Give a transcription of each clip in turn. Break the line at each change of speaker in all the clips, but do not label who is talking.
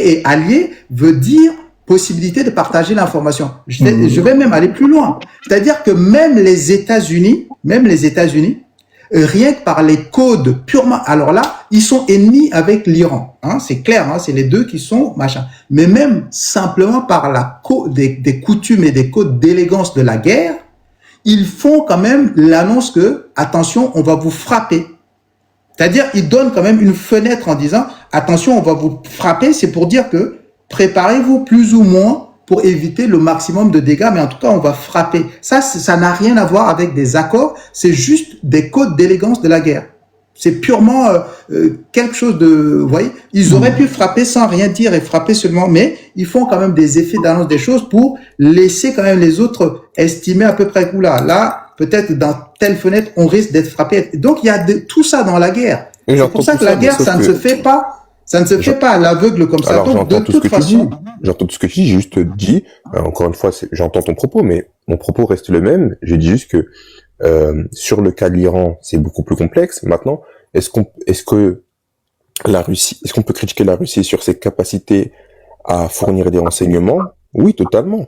et allié veut dire possibilité de partager l'information. Je vais même aller plus loin. C'est-à-dire que même les États-Unis, rien que par les codes purement, alors là, ils sont ennemis avec l'Iran. Hein, c'est clair, hein, c'est les deux qui sont machin. Mais même simplement par des coutumes et des codes d'élégance de la guerre, ils font quand même l'annonce que, attention, on va vous frapper. C'est-à-dire, ils donnent quand même une fenêtre en disant, attention, on va vous frapper. C'est pour dire que préparez-vous plus ou moins pour éviter le maximum de dégâts, mais en tout cas, on va frapper. Ça n'a rien à voir avec des accords, c'est juste des codes d'élégance de la guerre. C'est purement quelque chose de... Vous voyez, ils auraient pu frapper sans rien dire et frapper seulement, mais ils font quand même des effets d'annonce des choses pour laisser quand même les autres estimer à peu près, là, peut-être dans telle fenêtre, on risque d'être frappé. Donc, il y a tout ça dans la guerre. C'est pour ça que la guerre, ça ne se fait pas. Ça ne se fait pas à l'aveugle comme ça.
Alors,
donc, de toute façon...
J'entends tout ce que tu dis, j'ai juste dit, encore une fois, j'entends ton propos, mais mon propos reste le même. Je dis juste que sur le cas de l'Iran, c'est beaucoup plus complexe. Maintenant, est-ce qu'on peut critiquer la Russie sur ses capacités à fournir des renseignements? Oui, totalement.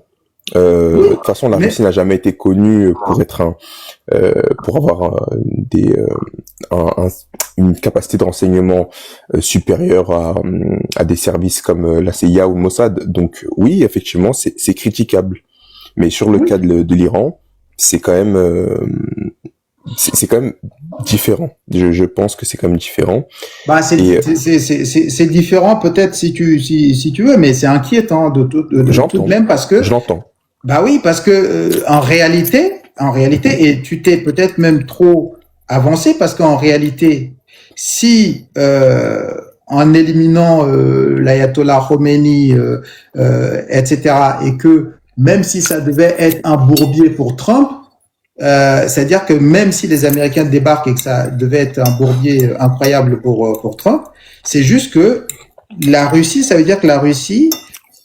De toute façon, la Russie n'a jamais été connue pour être pour avoir une capacité de renseignement supérieure à des services comme la CIA ou le Mossad. Donc oui, effectivement, c'est critiquable. Mais sur le cas de l'Iran, c'est quand même différent. Je pense que c'est quand même différent.
Bah, c'est différent peut-être si tu veux, mais c'est inquiétant de tout de même parce que.
Je l'entends.
Bah oui, parce que en réalité, et tu t'es peut-être même trop avancé parce qu'en réalité, si en éliminant l'ayatollah Khomeini, etc., et que même si ça devait être un bourbier pour Trump, c'est-à-dire que même si les Américains débarquent et que ça devait être un bourbier incroyable pour Trump, c'est juste que la Russie, ça veut dire que la Russie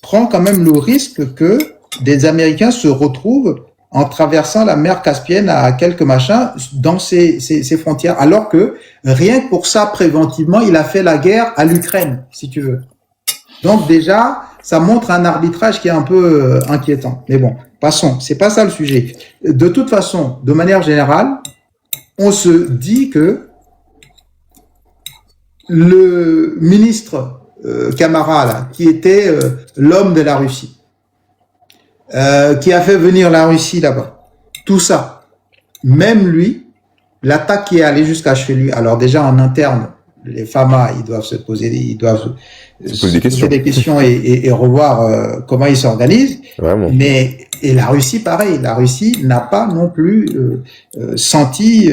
prend quand même le risque que des Américains se retrouvent en traversant la mer Caspienne à quelques machins dans ses frontières, alors que rien que pour ça, préventivement, il a fait la guerre à l'Ukraine, si tu veux. Donc déjà, ça montre un arbitrage qui est un peu inquiétant. Mais bon, passons, c'est pas ça le sujet. De toute façon, de manière générale, on se dit que le ministre Camara, là, qui était l'homme de la Russie, qui a fait venir la Russie là-bas, tout ça, même lui, l'attaque qui est allée jusqu'à chez lui, alors déjà en interne, les FAMA, ils doivent se poser des questions et revoir comment ils s'organisent.
Vraiment.
Et la Russie, pareil, la Russie n'a pas non plus senti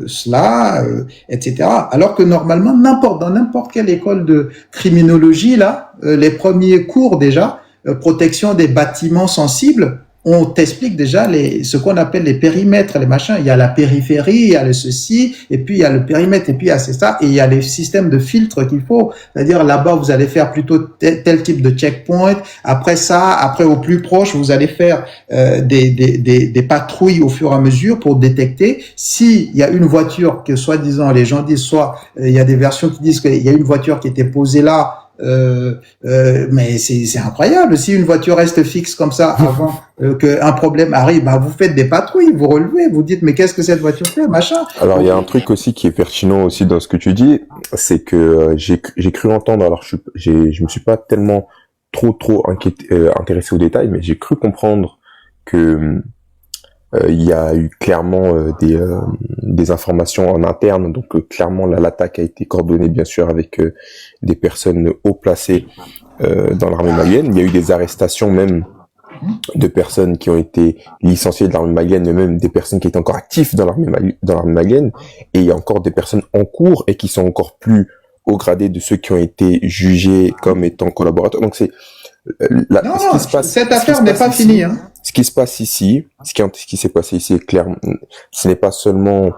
cela, etc. Alors que normalement, dans n'importe quelle école de criminologie, là, les premiers cours déjà, protection des bâtiments sensibles, on t'explique déjà ce qu'on appelle les périmètres, les machins. Il y a la périphérie, il y a le ceci, et puis il y a le périmètre, et puis il y a ça, et il y a les systèmes de filtres qu'il faut. C'est-à-dire là-bas, vous allez faire plutôt tel type de checkpoint. Après ça, après au plus proche, vous allez faire des patrouilles au fur et à mesure pour détecter s'il y a une voiture que soi-disant les gens disent, soit il y a des versions qui disent qu'il y a une voiture qui était posée là. Mais c'est incroyable. Si une voiture reste fixe comme ça avant qu'un problème arrive, bah vous faites des patrouilles, vous relevez, vous dites mais qu'est-ce que cette voiture fait, machin.
Alors il y a un truc aussi qui est pertinent aussi dans ce que tu dis, c'est que j'ai cru entendre. Alors je me suis pas tellement trop intéressé aux détails, mais j'ai cru comprendre que il y a eu clairement des informations en interne, donc clairement l'attaque a été coordonnée bien sûr avec des personnes haut placées dans l'armée malienne. Il y a eu des arrestations même de personnes qui ont été licenciées de l'armée malienne, mais même des personnes qui étaient encore actives dans l'armée malienne, et il y a encore des personnes en cours et qui sont encore plus haut gradé de ceux qui ont été jugés comme étant collaborateurs. Donc c'est
cette affaire n'est pas finie. Hein.
Ce qui se passe ici, ce qui s'est passé ici est clair. Ce n'est pas seulement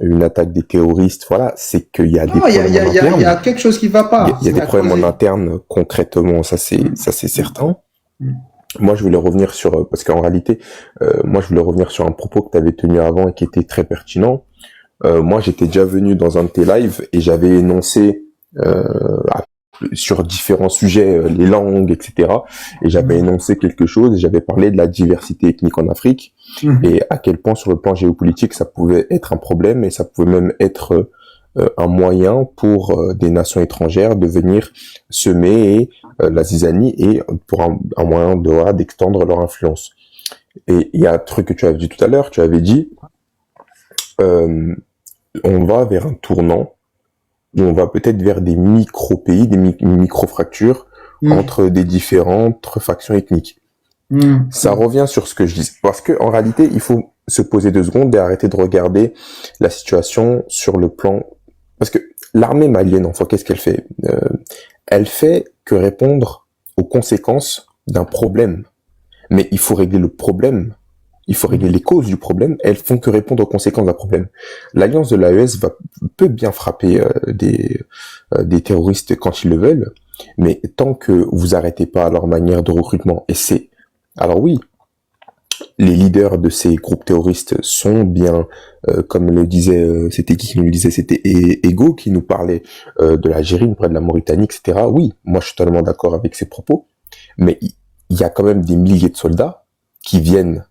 une attaque des terroristes, voilà, c'est qu'il y a des problèmes en interne.
Il y a quelque chose qui va pas.
Il y a des problèmes en interne, concrètement, ça c'est certain. Moi, je voulais revenir sur, parce qu'en réalité, moi, je voulais revenir sur un propos que tu avais tenu avant et qui était très pertinent. Moi, j'étais déjà venu dans un de tes lives et j'avais énoncé sur différents sujets, les langues, etc. Et j'avais énoncé quelque chose, et j'avais parlé de la diversité ethnique en Afrique, et à quel point sur le plan géopolitique ça pouvait être un problème, et ça pouvait même être un moyen pour des nations étrangères de venir semer la zizanie, et pour un moyen d'extendre leur influence. Et il y a un truc que tu avais dit tout à l'heure, tu avais dit on va vers un tournant où on va peut-être vers des micro-pays, des micro-fractures entre des différentes factions ethniques. Ça revient sur ce que je dis. Parce que en réalité, il faut se poser 2 secondes et arrêter de regarder la situation sur le plan... Parce que l'armée malienne, enfin, qu'est-ce qu'elle fait? Elle fait que répondre aux conséquences d'un problème. Mais il faut régler le problème. Il faut régler les causes du problème. Elles font que répondre aux conséquences d'un problème. L'alliance de l'AES peut bien frapper des terroristes quand ils le veulent, mais tant que vous arrêtez pas leur manière de recrutement, alors oui, les leaders de ces groupes terroristes sont bien, comme le disait, c'était qui nous le disait, c'était Ego qui nous parlait de l'Algérie, près de la Mauritanie, etc. Oui, moi je suis totalement d'accord avec ses propos, mais il y a quand même des milliers de soldats qui viennent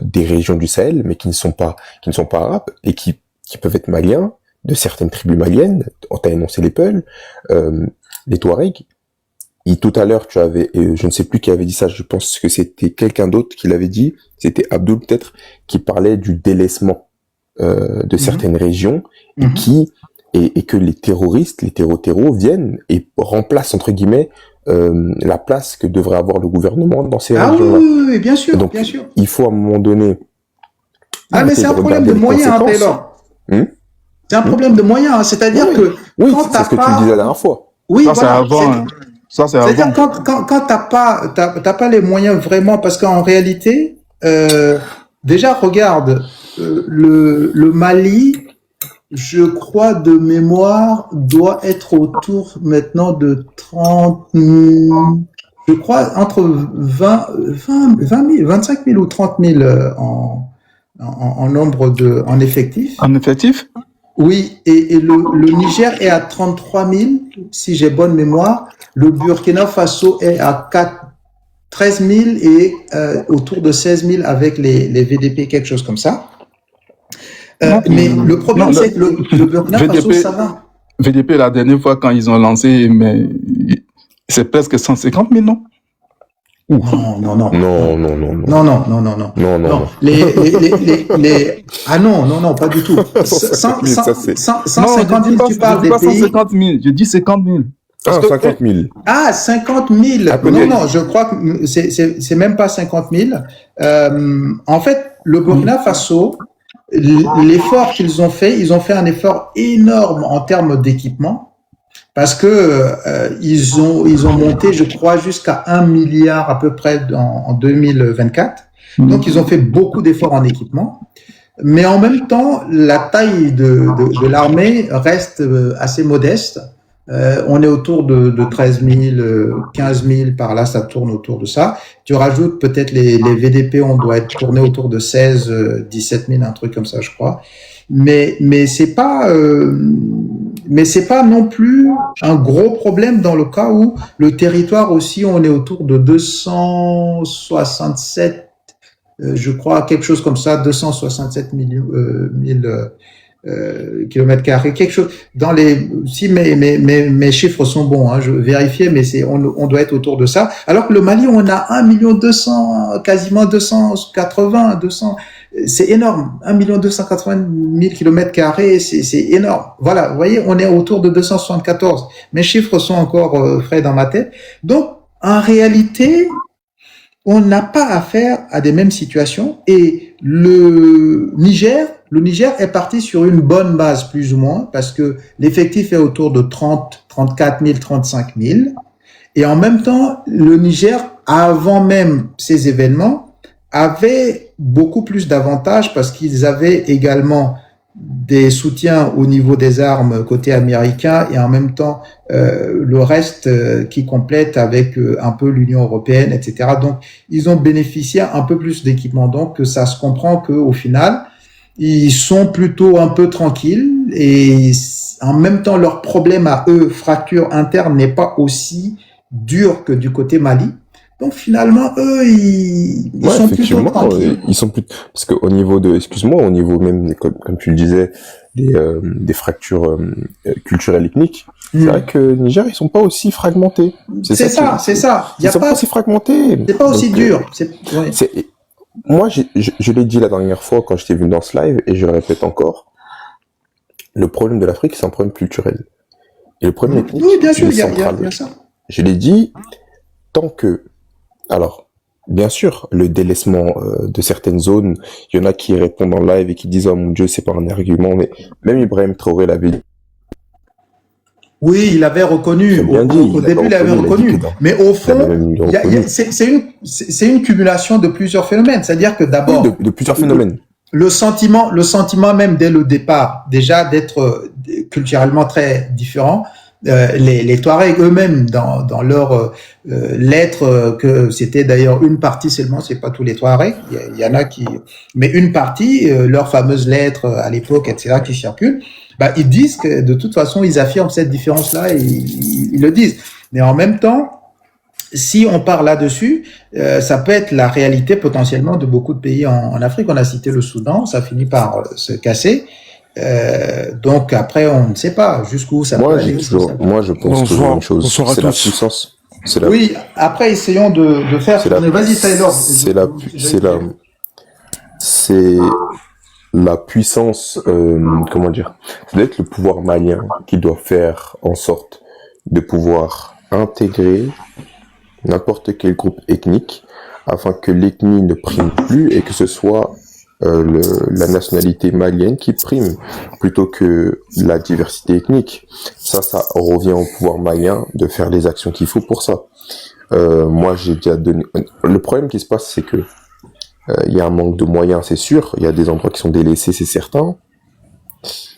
des régions du Sahel, mais qui ne sont pas arabes, et qui peuvent être maliens, de certaines tribus maliennes. On t'a énoncé les Peuls, les Touaregs. Et tout à l'heure, tu avais, je ne sais plus qui avait dit ça, je pense que c'était quelqu'un d'autre qui l'avait dit, c'était Abdul peut-être, qui parlait du délaissement de certaines régions, et que les terroristes, les terreaux viennent et remplacent, entre guillemets, la place que devrait avoir le gouvernement dans ces régions-là.
Oui, bien sûr,
donc,
bien sûr.
Il faut à un moment donné...
mais c'est un problème de moyens, hein, Taylor. C'est un problème de moyens, c'est-à-dire que...
Oui, c'est ce que tu disais la dernière fois.
Oui,
ça,
voilà,
c'est avant. Ça, c'est
c'est-à-dire
avant.
quand t'as pas les moyens vraiment, parce qu'en réalité, déjà, regarde, le Mali... Je crois de mémoire doit être autour maintenant de 30 000, je crois entre 20 000, 25 000 ou 30 000 en nombre en effectif.
En effectif?
Oui, et le Niger est à 33 000, si j'ai bonne mémoire. Le Burkina Faso est à 13 000 et autour de 16 000 avec les VDP, quelque chose comme ça. Mais le problème, c'est que le Burkina Faso, ça va.
VDP, la dernière fois, quand ils ont lancé, mais c'est presque 150 000, non?
Non.
Non.
Ah non, pas du tout. 150 000, tu parles des pays.
150 000, je dis 50 000.
Ah, 50 000.
Ah, 50 000. Non, je crois que c'est même pas 50 000. En fait, le Burkina Faso, l'effort qu'ils ont fait, ils ont fait un effort énorme en termes d'équipement, parce que ils ont monté, je crois, jusqu'à 1 milliard à peu près en 2024. Donc ils ont fait beaucoup d'efforts en équipement, mais en même temps, la taille de l'armée reste assez modeste. On est autour de 13 000, 15 000 par là, ça tourne autour de ça. Tu rajoutes peut-être les VDP, on doit être tourné autour de 16, 17 000, un truc comme ça, je crois. Mais c'est pas non plus un gros problème dans le cas où le territoire aussi, on est autour de 267, je crois, quelque chose comme ça, 267 000 kilomètres carrés, quelque chose dans les, si mes chiffres sont bons, hein, je vérifiais, mais on doit être autour de ça. Alors que le Mali, on a 1 200 000, quasiment 280, 200, c'est énorme. 1 280 000 kilomètres carrés, c'est énorme. Voilà. Vous voyez, on est autour de 274. Mes chiffres sont encore frais dans ma tête. Donc, en réalité, on n'a pas affaire à des mêmes situations, et le Niger est parti sur une bonne base, plus ou moins, parce que l'effectif est autour de 30, 34 000, 35 000. Et en même temps, le Niger, avant même ces événements, avait beaucoup plus d'avantages parce qu'ils avaient également des soutiens au niveau des armes côté américain, et en même temps le reste qui complète avec un peu l'Union européenne, etc. Donc ils ont bénéficié un peu plus d'équipement. Donc ça se comprend que au final ils sont plutôt un peu tranquilles, et en même temps, leur problème à eux, fracture interne, n'est pas aussi dur que du côté Mali. Donc finalement, eux, ils sont plutôt tranquilles.
Ils sont plus, parce qu'au niveau au niveau même, comme tu le disais, des fractures culturelles ethniques, c'est vrai que Niger, ils sont pas aussi fragmentés.
C'est ça.
Ils sont pas aussi fragmentés.
C'est pas aussi dur.
Moi, je l'ai dit la dernière fois quand j'étais venu dans ce live, et je le répète encore, le problème de l'Afrique, c'est un problème culturel. Et le problème ethnique,
oui, bien sûr, il y a ça.
Je l'ai dit, tant que, alors, bien sûr, le délaissement de certaines zones, il y en a qui répondent en live et qui disent « Oh mon Dieu, c'est pas un argument », mais même Ibrahim Traoré l'avait dit.
Oui, il avait reconnu. Au début, il avait reconnu. Mais au fond, c'est une cumulation de plusieurs phénomènes. C'est-à-dire que d'abord...
Oui, de plusieurs phénomènes.
Le sentiment même dès le départ, déjà d'être culturellement très différent. Les Touaregs eux-mêmes, dans leur lettre, que c'était d'ailleurs une partie seulement, c'est pas tous les Touaregs, il y en a qui... Mais une partie, leur fameuse lettre à l'époque, etc., qui circule, ils disent que de toute façon, ils affirment cette différence-là et ils le disent. Mais en même temps, si on part là-dessus, ça peut être la réalité potentiellement de beaucoup de pays en Afrique. On a cité le Soudan, ça finit par se casser. Donc après, on ne sait pas jusqu'où ça peut aller.
Moi, je pense que c'est une chose. C'est la puissance.
Oui, après, essayons de faire... Vas-y, Taylor.
C'est la puissance, comment dire, ça doit être le pouvoir malien qui doit faire en sorte de pouvoir intégrer n'importe quel groupe ethnique afin que l'ethnie ne prime plus et que ce soit la nationalité malienne qui prime plutôt que la diversité ethnique. Ça revient au pouvoir malien de faire les actions qu'il faut pour ça. Moi, j'ai déjà donné... Le problème qui se passe, c'est que il y a un manque de moyens, c'est sûr. Il y a des endroits qui sont délaissés, c'est certain.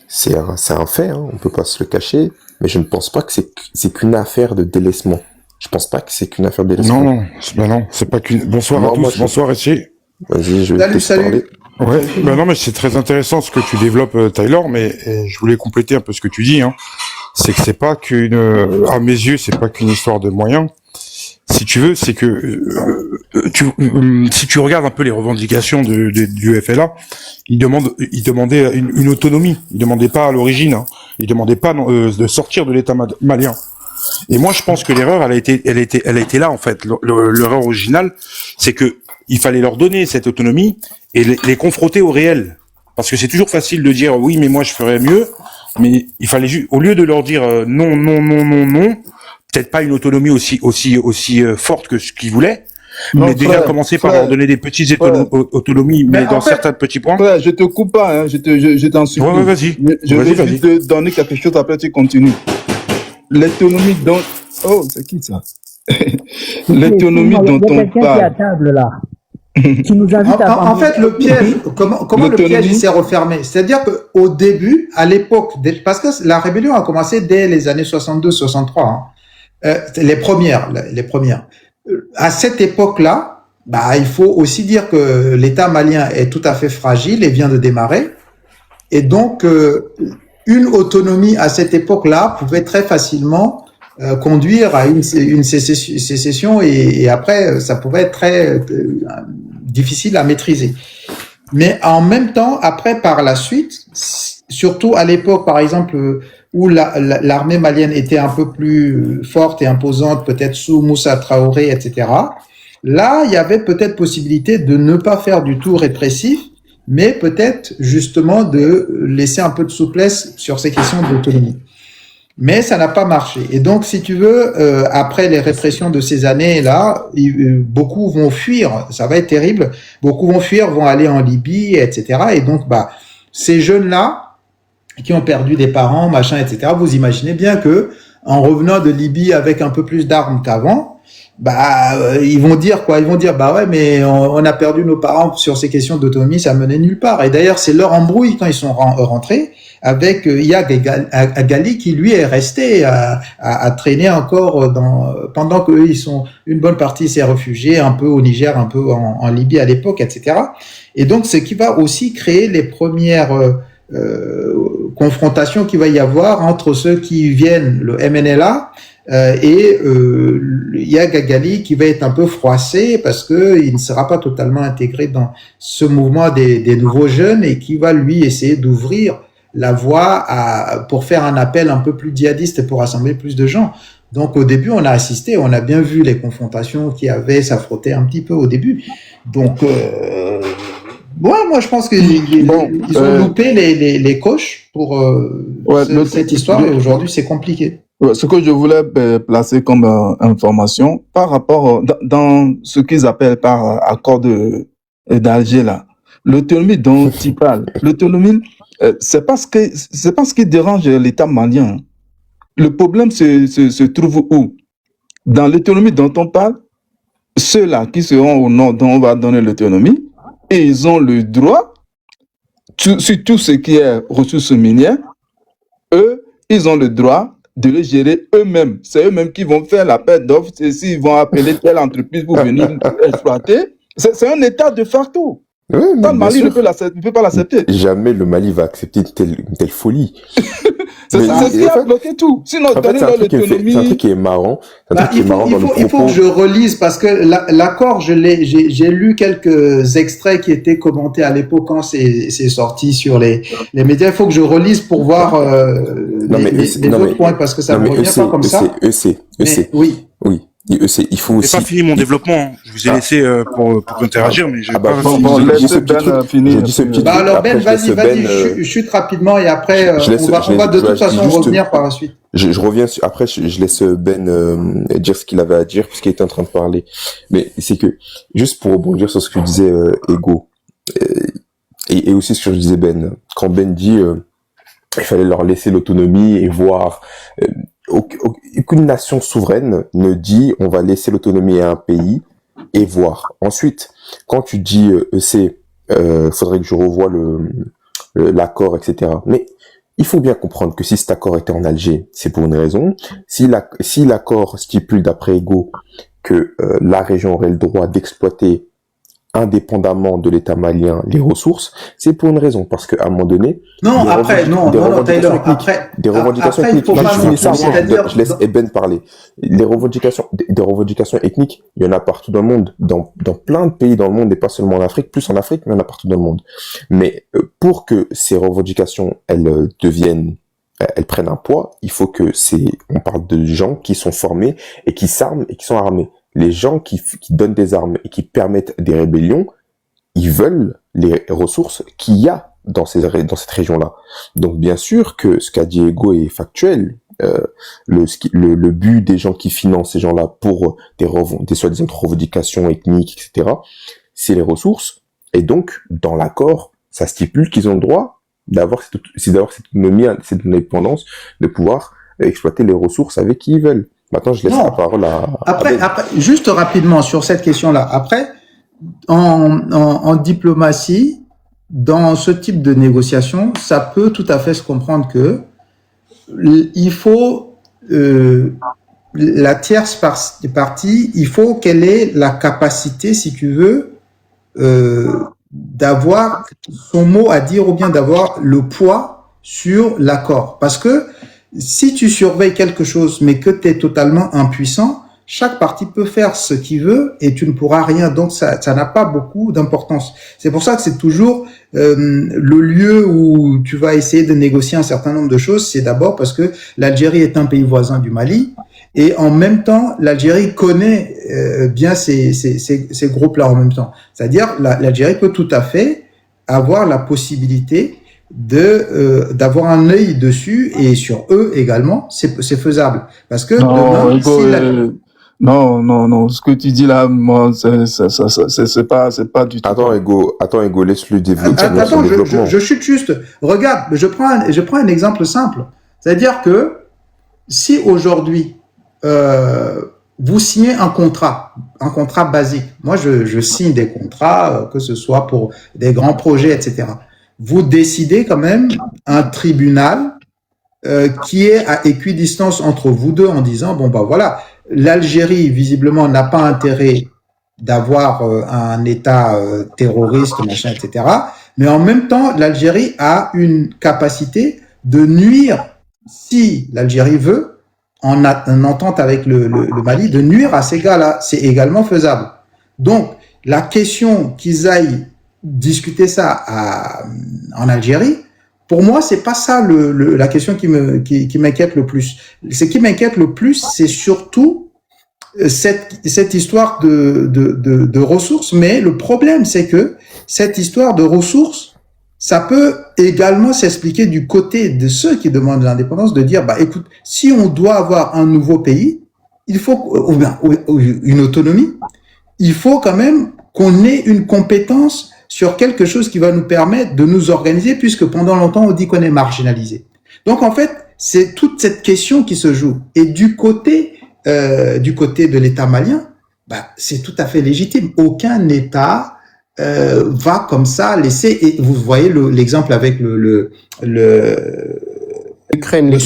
C'est un fait, hein, on peut pas se le cacher. Mais je ne pense pas que c'est qu'une affaire de délaissement. Je pense pas que c'est qu'une affaire de délaissement.
Non, c'est pas qu'une... Bonsoir à tous, bonsoir Essier.
Vas-y, je vais te parler.
Ouais, non, mais c'est très intéressant ce que tu développes, Taylor, mais je voulais compléter un peu ce que tu dis, hein. C'est que c'est pas à mes yeux, c'est pas qu'une histoire de moyens. Si tu veux, c'est que si tu regardes un peu les revendications du FLA, ils demandaient une autonomie. Ils demandaient pas à l'origine, hein. Ils demandaient pas de sortir de l'État malien. Et moi, je pense que l'erreur, elle a été là en fait. L'erreur originale, c'est que il fallait leur donner cette autonomie et les confronter au réel. Parce que c'est toujours facile de dire oui, mais moi je ferais mieux. Mais il fallait juste, au lieu de leur dire non, peut-être pas une autonomie aussi forte que ce qu'ils voulaient, mais déjà commencer par leur donner des petites autonomies, mais dans certains petits points.
Frère, je te coupe pas, hein, je t'en supplie.
Ouais, vas-y.
Je vais juste te donner quelque chose, après tu continues. L'autonomie dont... Oh, c'est qui ça? L'autonomie dont on parle. Qui est à table là.
Qui nous invite en fait, le piège, comment le piège s'est refermé? C'est-à-dire qu'au début, à l'époque, parce que la rébellion a commencé dès les années 62-63, hein, les premières. À cette époque-là, il faut aussi dire que l'État malien est tout à fait fragile et vient de démarrer. Et donc, une autonomie à cette époque-là pouvait très facilement conduire à une sécession et après, ça pouvait être très difficile à maîtriser. Mais en même temps, après, par la suite, surtout à l'époque, par exemple, où l'armée malienne était un peu plus forte et imposante, peut-être sous Moussa Traoré, etc., là, il y avait peut-être possibilité de ne pas faire du tout répressif, mais peut-être justement de laisser un peu de souplesse sur ces questions d'autonomie. Mais ça n'a pas marché. Et donc, si tu veux, après les répressions de ces années-là, beaucoup vont fuir. Ça va être terrible. Beaucoup vont fuir, vont aller en Libye, etc. Et donc, ces jeunes-là, qui ont perdu des parents, machin, etc., vous imaginez bien que, en revenant de Libye avec un peu plus d'armes qu'avant, ils vont dire quoi? Ils vont dire, ouais, mais on a perdu nos parents sur ces questions d'autonomie, ça menait nulle part. Et d'ailleurs, c'est leur embrouille quand ils sont rentrés avec Yag Agali qui lui est resté à traîner encore pendant que ils sont, une bonne partie s'est réfugiée un peu au Niger, un peu en Libye à l'époque, etc. Et donc, ce qui va aussi créer les premières, confrontation qu'il va y avoir entre ceux qui viennent, le MNLA, il y a Gagali qui va être un peu froissé parce que il ne sera pas totalement intégré dans ce mouvement des nouveaux jeunes et qui va lui essayer d'ouvrir la voie pour faire un appel un peu plus djihadiste et pour rassembler plus de gens. Donc au début, on a assisté, on a bien vu les confrontations qui avaient, ça frottait un petit peu au début. Donc, ouais, moi je pense qu'ils ont loupé les coches pour cette histoire et aujourd'hui c'est compliqué.
Ce que je voulais placer comme information par rapport dans ce qu'ils appellent par accord d'Alger là, l'autonomie dont ils parlent, l'autonomie, c'est pas ce qui dérange l'État malien. Le problème se trouve où? Dans l'autonomie dont on parle, ceux-là qui seront au nord dont on va donner l'autonomie, et ils ont le droit sur tout ce qui est ressources minières, eux, ils ont le droit de les gérer eux-mêmes. C'est eux-mêmes qui vont faire l'appel d'offres, s'ils vont appeler telle entreprise pour venir exploiter. C'est un état de facto.
Oui, mais
le Mali ne peut pas l'accepter.
Jamais le Mali va accepter une telle folie.
C'est ce qui a bloqué tout. Sinon,
en fait, c'est un truc qui est marrant.
Il faut que je relise parce que l'accord, j'ai lu quelques extraits qui étaient commentés à l'époque quand c'est sorti sur les médias. Il faut que je relise pour voir les autres points parce que ça ne revient pas comme ça. Oui.
Il faut aussi.
J'ai pas fini mon développement. Je vous ai laissé pour interagir, mais j'ai pas
fini.
Alors Ben, vas-y, chute rapidement et après on va de toute façon revenir par la suite.
Je reviens après, je laisse Ben dire ce qu'il avait à dire puisqu'il était en train de parler. Mais c'est que juste pour rebondir sur ce que disait Ego et aussi ce que je disais Ben, quand Ben dit il fallait leur laisser l'autonomie et voir. Aucune nation souveraine ne dit on va laisser l'autonomie à un pays et voir. Ensuite, quand tu dis faudrait que je revoie l'accord, etc. Mais il faut bien comprendre que si cet accord était en Alger, c'est pour une raison. Si l'accord stipule d'après Ego que la région aurait le droit d'exploiter indépendamment de l'État malien les ressources, c'est pour une raison, parce qu'à un moment donné, des revendications ethniques, je laisse Eben parler, des revendications ethniques, il y en a partout dans le monde, dans plein de pays dans le monde, et pas seulement en Afrique, plus en Afrique, mais il y en a partout dans le monde. Mais pour que ces revendications, elles prennent un poids, il faut que on parle de gens qui sont formés et qui s'arment et qui sont armés. Les gens qui donnent des armes et qui permettent des rébellions, ils veulent les ressources qu'il y a dans cette région-là. Donc bien sûr que ce qu'a dit Ego est factuel. Le but des gens qui financent ces gens-là pour des soi-disant revendications ethniques, etc., c'est les ressources. Et donc, dans l'accord, ça stipule qu'ils ont le droit d'avoir cette autonomie, cette indépendance, de pouvoir exploiter les ressources avec qui ils veulent. Maintenant, je laisse la parole à...
Après, juste rapidement sur cette question-là. Après, en diplomatie, dans ce type de négociation, ça peut tout à fait se comprendre que il faut la tierce partie, il faut qu'elle ait la capacité, si tu veux, d'avoir son mot à dire ou bien d'avoir le poids sur l'accord. Parce que si tu surveilles quelque chose, mais que tu es totalement impuissant, chaque partie peut faire ce qu'il veut et tu ne pourras rien. Donc, ça n'a pas beaucoup d'importance. C'est pour ça que c'est toujours le lieu où tu vas essayer de négocier un certain nombre de choses. C'est d'abord parce que l'Algérie est un pays voisin du Mali et en même temps, l'Algérie connaît bien ces groupes-là en même temps. C'est-à-dire, l'Algérie peut tout à fait avoir la possibilité d'avoir un œil dessus et sur eux également, c'est faisable parce que
non, ce que tu dis là, moi, c'est pas du tout.
Attends, Ego, laisse-le développer.
Attends, je chute juste. Regarde, je prends un exemple simple. C'est-à-dire que si aujourd'hui vous signez un contrat basique. Moi, je signe des contrats, que ce soit pour des grands projets, etc. Vous décidez quand même un tribunal qui est à équidistance entre vous deux en disant, bon, bah voilà, l'Algérie, visiblement, n'a pas intérêt d'avoir un État terroriste, machin, etc. Mais en même temps, l'Algérie a une capacité de nuire, si l'Algérie veut, en entente avec le Mali, de nuire à ces gars-là. C'est également faisable. Donc, la question qu'ils aillent discuter ça en Algérie, pour moi, c'est pas ça la question qui m'inquiète le plus. Ce qui m'inquiète le plus, c'est surtout cette histoire de ressources. Mais le problème, c'est que cette histoire de ressources, ça peut également s'expliquer du côté de ceux qui demandent l'indépendance, de dire, bah, écoute, si on doit avoir un nouveau pays, il faut, ou une autonomie, il faut quand même qu'on ait une compétence sur quelque chose qui va nous permettre de nous organiser, puisque pendant longtemps, on dit qu'on est marginalisé. Donc, en fait, c'est toute cette question qui se joue. Et du côté de l'État malien, bah, c'est tout à fait légitime. Aucun État va comme ça laisser, et vous voyez l'exemple avec
l'Ukraine,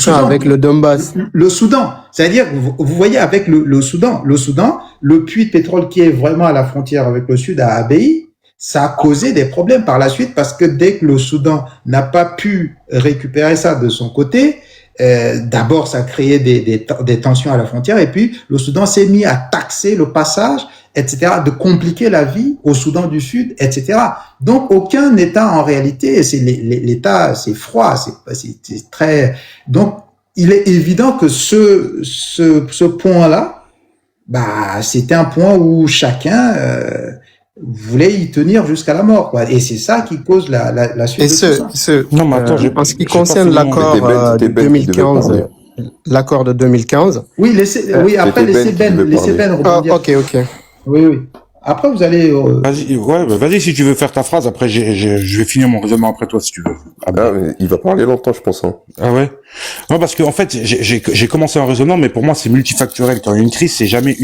avec le Donbass.
Le Soudan. C'est-à-dire, vous voyez avec le Soudan, le puits de pétrole qui est vraiment à la frontière avec le Sud, à Abyei, ça a causé des problèmes par la suite, parce que dès que le Soudan n'a pas pu récupérer ça de son côté, d'abord ça a créé des tensions à la frontière, et puis le Soudan s'est mis à taxer le passage, etc., de compliquer la vie au Soudan du Sud, etc. Donc aucun État en réalité, l'État c'est froid, c'est très, donc il est évident que ce point-là, bah c'était un point où chacun voulait y tenir jusqu'à la mort, quoi. Et c'est ça qui cause la suite.
Et
non, mais attends,
en ce qui concerne l'accord de 2015, l'accord de 2015.
Oui, après laissez Ben rebondir.
Ok.
Oui. Après, vous allez.
Vas-y, si tu veux faire ta phrase. Après, je vais finir mon raisonnement après toi, si tu veux.
Mais il va parler longtemps, je pense. Hein.
Ah ouais. Non, parce que en fait, j'ai commencé un raisonnement, mais pour moi, c'est multifactoriel. Quand il y a une crise, c'est jamais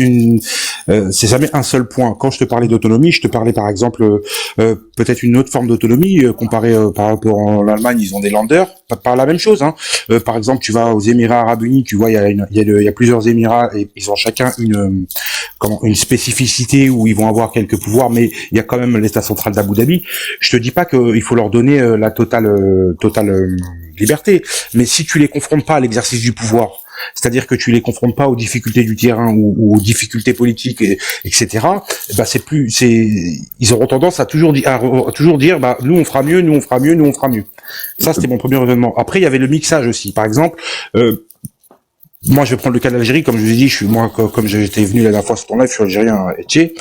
un seul point. Quand je te parlais d'autonomie, je te parlais par exemple peut-être une autre forme d'autonomie comparée par rapport à l'Allemagne, ils ont des Länder, pas la même chose. Hein. Par exemple, tu vas aux Émirats Arabes Unis, tu vois, il y a plusieurs Émirats et ils ont chacun une spécificité où ils vont avoir quelques pouvoirs, mais il y a quand même l'État central d'Abu Dhabi. Je te dis pas qu'il faut leur donner la totale liberté, mais si tu les confrontes pas à l'exercice du pouvoir, c'est-à-dire que tu les confrontes pas aux difficultés du terrain ou aux difficultés politiques, etc. Bah ils auront tendance à toujours dire, bah nous on fera mieux. Ça c'était mon premier raisonnement. Après il y avait le mixage aussi. Par exemple, moi je vais prendre le cas d'Algérie, comme je vous ai dit, comme j'étais venu la dernière fois sur ton live, je suis algérien, Etché.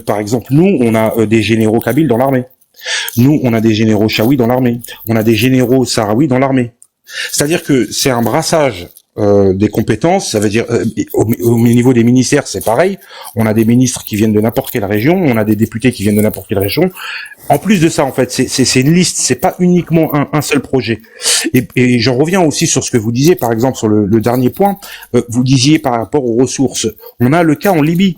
Par exemple, nous on a des généraux kabyles dans l'armée. Nous, on a des généraux chaouis dans l'armée. On a des généraux sahraouis dans l'armée. C'est-à-dire que c'est un brassage des compétences. Ça veut dire au niveau des ministères, c'est pareil. On a des ministres qui viennent de n'importe quelle région. On a des députés qui viennent de n'importe quelle région. En plus de ça, en fait, c'est une liste. C'est pas uniquement un seul projet. Et j'en reviens aussi sur ce que vous disiez, par exemple, sur le dernier point. Vous disiez par rapport aux ressources. On a le cas en Libye.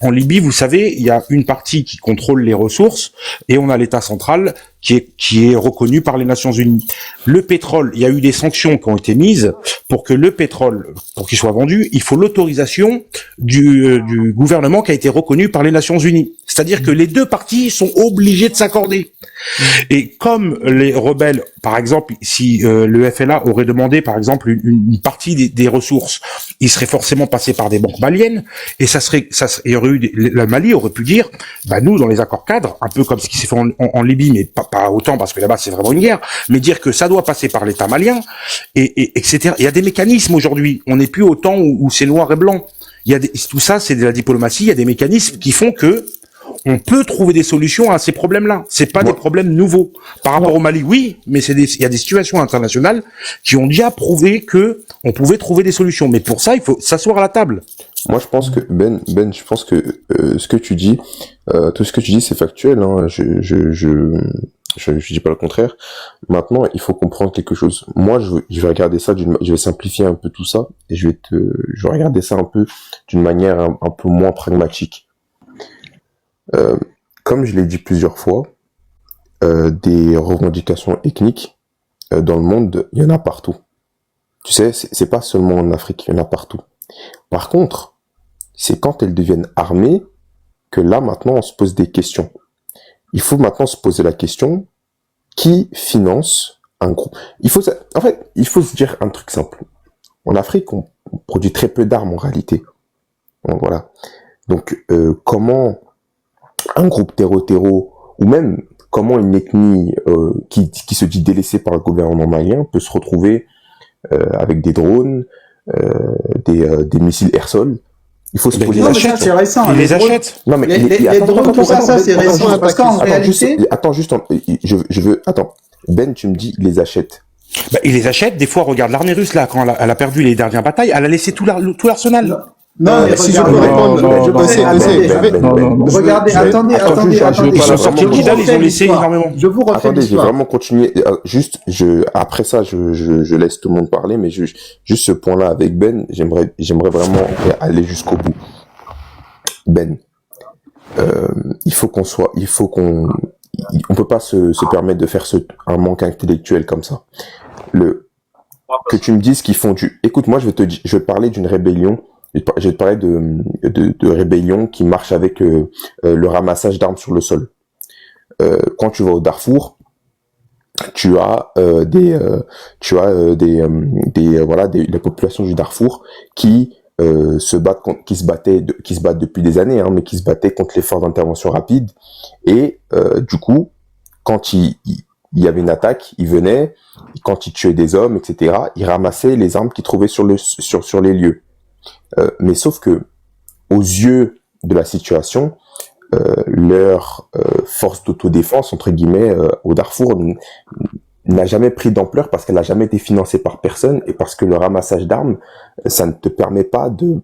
En Libye, vous savez, il y a une partie qui contrôle les ressources et on a l'État central qui est reconnu par les Nations Unies. Le pétrole, il y a eu des sanctions qui ont été mises pour que le pétrole, pour qu'il soit vendu, il faut l'autorisation du gouvernement qui a été reconnu par les Nations Unies. C'est-à-dire que les deux parties sont obligées de s'accorder. Et comme les rebelles, par exemple, si le FLA aurait demandé, par exemple, une partie des ressources, il serait forcément passé par des banques maliennes, et il y aurait eu le Mali aurait pu dire, bah nous, dans les accords cadres, un peu comme ce qui s'est fait en Libye, mais pas autant parce que là-bas c'est vraiment une guerre, mais dire que ça doit passer par l'État malien, et etc. Il y a des mécanismes aujourd'hui. On n'est plus au temps où c'est noir et blanc. Tout ça, c'est de la diplomatie. Il y a des mécanismes qui font que on peut trouver des solutions à ces problèmes-là. C'est pas des problèmes nouveaux. Par rapport au Mali, oui, mais il y a des situations internationales qui ont déjà prouvé que on pouvait trouver des solutions. Mais pour ça, il faut s'asseoir à la table.
Moi, je pense que je pense que ce que tu dis, tout ce que tu dis, c'est factuel. Hein. Je dis pas le contraire. Maintenant, il faut comprendre quelque chose. Moi, je vais regarder ça je vais simplifier un peu tout ça et je vais regarder ça un peu d'une manière un peu moins pragmatique. Comme je l'ai dit plusieurs fois, des revendications ethniques dans le monde, il y en a partout. Tu sais, c'est pas seulement en Afrique, il y en a partout. Par contre, c'est quand elles deviennent armées que là, maintenant, on se pose des questions. Il faut maintenant se poser la question, qui finance un groupe. En fait, il faut se dire un truc simple. En Afrique, on produit très peu d'armes en réalité. Donc, voilà. Donc, comment un groupe terreau, ou même comment une ethnie qui se dit délaissée par le gouvernement malien peut se retrouver avec des drones, des missiles air-sol. Il faut se poser
Non,
la
mais ça,
question.
c'est récent.
Ils les achètent.
Non, mais
Les drones, tout ça, c'est récent. Parce qu'en réalité...
Attends, Ben, tu me dis, il les achète.
Bah, ils les achètent. Des fois, regarde l'armée russe, là, quand elle a perdu les dernières batailles, elle a laissé tout l'arsenal.
Non, mais
si je peux répondre, regardez, attendez.
Ils sont sortis de Kidal, ils ont laissé énormément.
Je vous refais
Attendez, j'ai
l'histoire.
vraiment continué. Après ça, je laisse tout le monde parler, mais juste ce point-là avec Ben, j'aimerais vraiment aller jusqu'au bout. Ben, on peut pas se permettre de faire un manque intellectuel comme ça. Que tu me dises qu'ils font écoute, moi, je vais parler d'une rébellion. Je vais te parler de rébellion qui marche avec le ramassage d'armes sur le sol. Quand tu vas au Darfour, tu as les populations du Darfour qui se battent depuis des années, mais qui se battaient contre les forces d'intervention rapide. Et du coup, quand il y avait une attaque, ils venaient, quand ils tuaient des hommes, etc., ils ramassaient les armes qu'ils trouvaient sur les lieux. Mais sauf que, aux yeux de la situation, leur force d'autodéfense, entre guillemets, au Darfour, n'a jamais pris d'ampleur parce qu'elle n'a jamais été financée par personne et parce que le ramassage d'armes, ça ne te permet pas de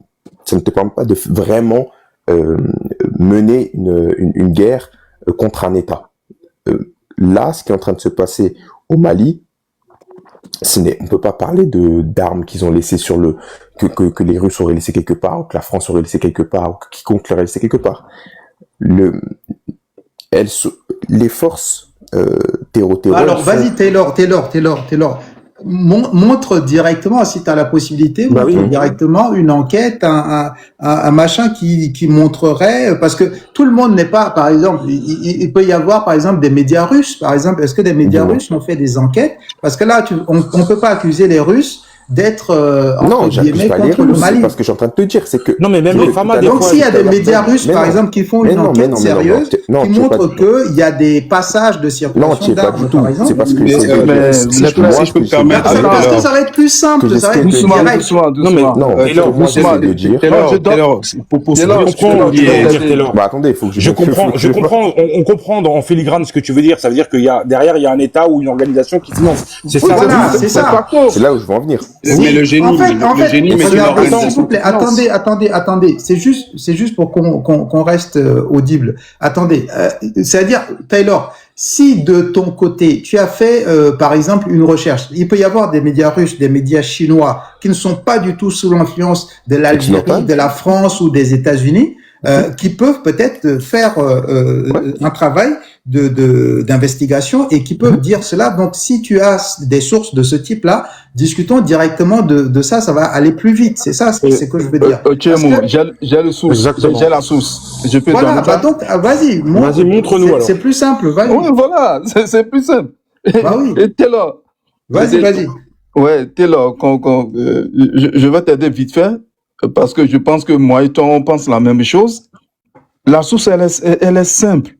vraiment mener une guerre contre un État. Là, ce qui est en train de se passer au Mali, on peut pas parler d'armes qu'ils ont laissées que les Russes auraient laissé quelque part, ou que la France aurait laissé quelque part, ou que quiconque l'aurait laissé quelque part. Les forces terroriste.
Alors, vas-y, Taylor. Montre directement, si tu as la possibilité, directement une enquête, un machin qui montrerait, parce que tout le monde n'est pas, par exemple, il peut y avoir, par exemple, des médias russes, par exemple, est-ce que des médias russes ont fait des enquêtes? Parce que là, on peut pas accuser les Russes d'être contre le Mali.
Parce que je suis en train de te dire, c'est que
non, mais même les FAMA,
donc s'il y a des médias russes, par exemple, qui font une enquête sérieuse, qui montre qu'il y a des passages de circulation d'armes, par exemple.
C'est parce que
si je peux me permettre,
parce que ça va être plus simple, ça va être plus direct.
Non, mais non,
de dire.
Attendez, il faut que
je comprends, on comprend en filigrane ce que tu veux dire. Ça veut dire qu'il derrière, il y a un État ou une organisation qui finance. C'est ça.
Voilà, c'est ça.
C'est là où je veux en venir.
Mais le génie,
s'il vous plaît, attendez. C'est juste pour qu'on reste audible. Attendez, c'est-à-dire, Taylor, si de ton côté, tu as fait, par exemple, une recherche, il peut y avoir des médias russes, des médias chinois, qui ne sont pas du tout sous l'influence de l'Algérie, de la France ou des États-Unis, qui peuvent peut-être faire un travail d'investigation et qui peuvent dire cela. Donc, si tu as des sources de ce type-là, discutons directement de ça, ça va aller plus vite. C'est ça, c'est ce que je veux dire.
J'ai le source, j'ai la source. Je peux
voilà, donc, vas-y,
montre-nous alors.
C'est plus simple, vas-y.
Oui, voilà, c'est plus simple.
Bah oui.
Et Taylor.
Vas-y.
Ouais, Taylor, je vais t'aider vite fait, parce que je pense que moi et toi, on pense la même chose. La source, elle est simple.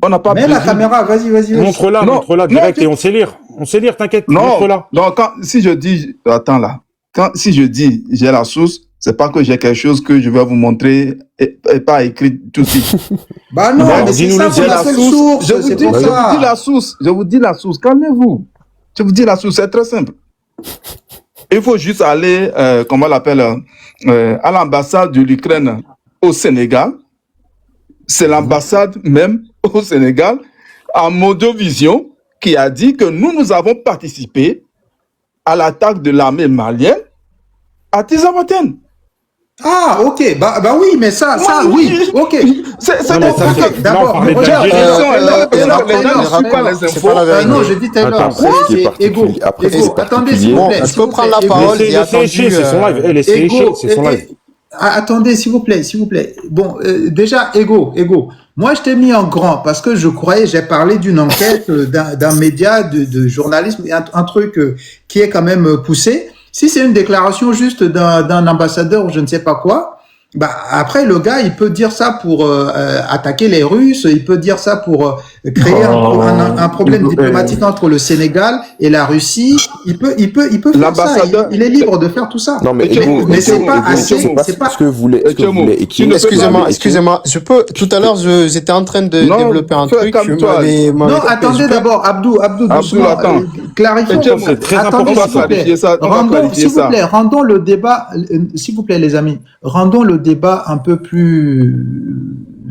On n'a pas
besoin. Mais la caméra, vas-y.
Montre-la direct et on sait lire. On sait lire, t'inquiète. Montre-la.
Donc, si je dis, attends là, si je dis j'ai la source, c'est pas que j'ai quelque chose que je vais vous montrer et pas écrit tout de suite.
Bah non, mais c'est ça, c'est la source.
Je vous dis la source. Calmez-vous. Je vous dis la source, c'est très simple. Il faut juste aller, comment on l'appelle, à l'ambassade de l'Ukraine au Sénégal. C'est l'ambassade même au Sénégal, à Mondovision, qui a dit que nous avons participé à l'attaque de l'armée malienne à Tizawaten.
Ah, ok, bah oui, mais ça, oui, ok.
C'est
d'abord,
les gens ne suivent pas les infos.
Non, je dis Taylor, c'est Ego. Attendez, s'il vous plaît.
Je peux prendre la parole.
Laissez c'est son live.
Ego,
c'est son live.
attendez, s'il vous plaît. Bon, déjà, Ego. Moi, je t'ai mis en grand parce que je croyais, j'ai parlé d'une enquête d'un média de journalisme, un truc qui est quand même poussé. Si c'est une déclaration juste d'un ambassadeur ou je ne sais pas quoi, bah après le gars il peut dire ça pour attaquer les Russes, il peut dire ça pour créer un problème diplomatique entre le Sénégal et la Russie. Il peut faire ça. Il est libre de faire tout ça.
Non mais
c'est pas assez.
C'est pas ce que vous voulez.
Excusez-moi. Je peux. Tout à l'heure, j'étais en train de développer un truc.
Non, attendez d'abord, Abdou, doucement. Clarifions.
C'est très important ça.
Rendons le débat, s'il vous plaît, les amis. Rendons le débat un peu plus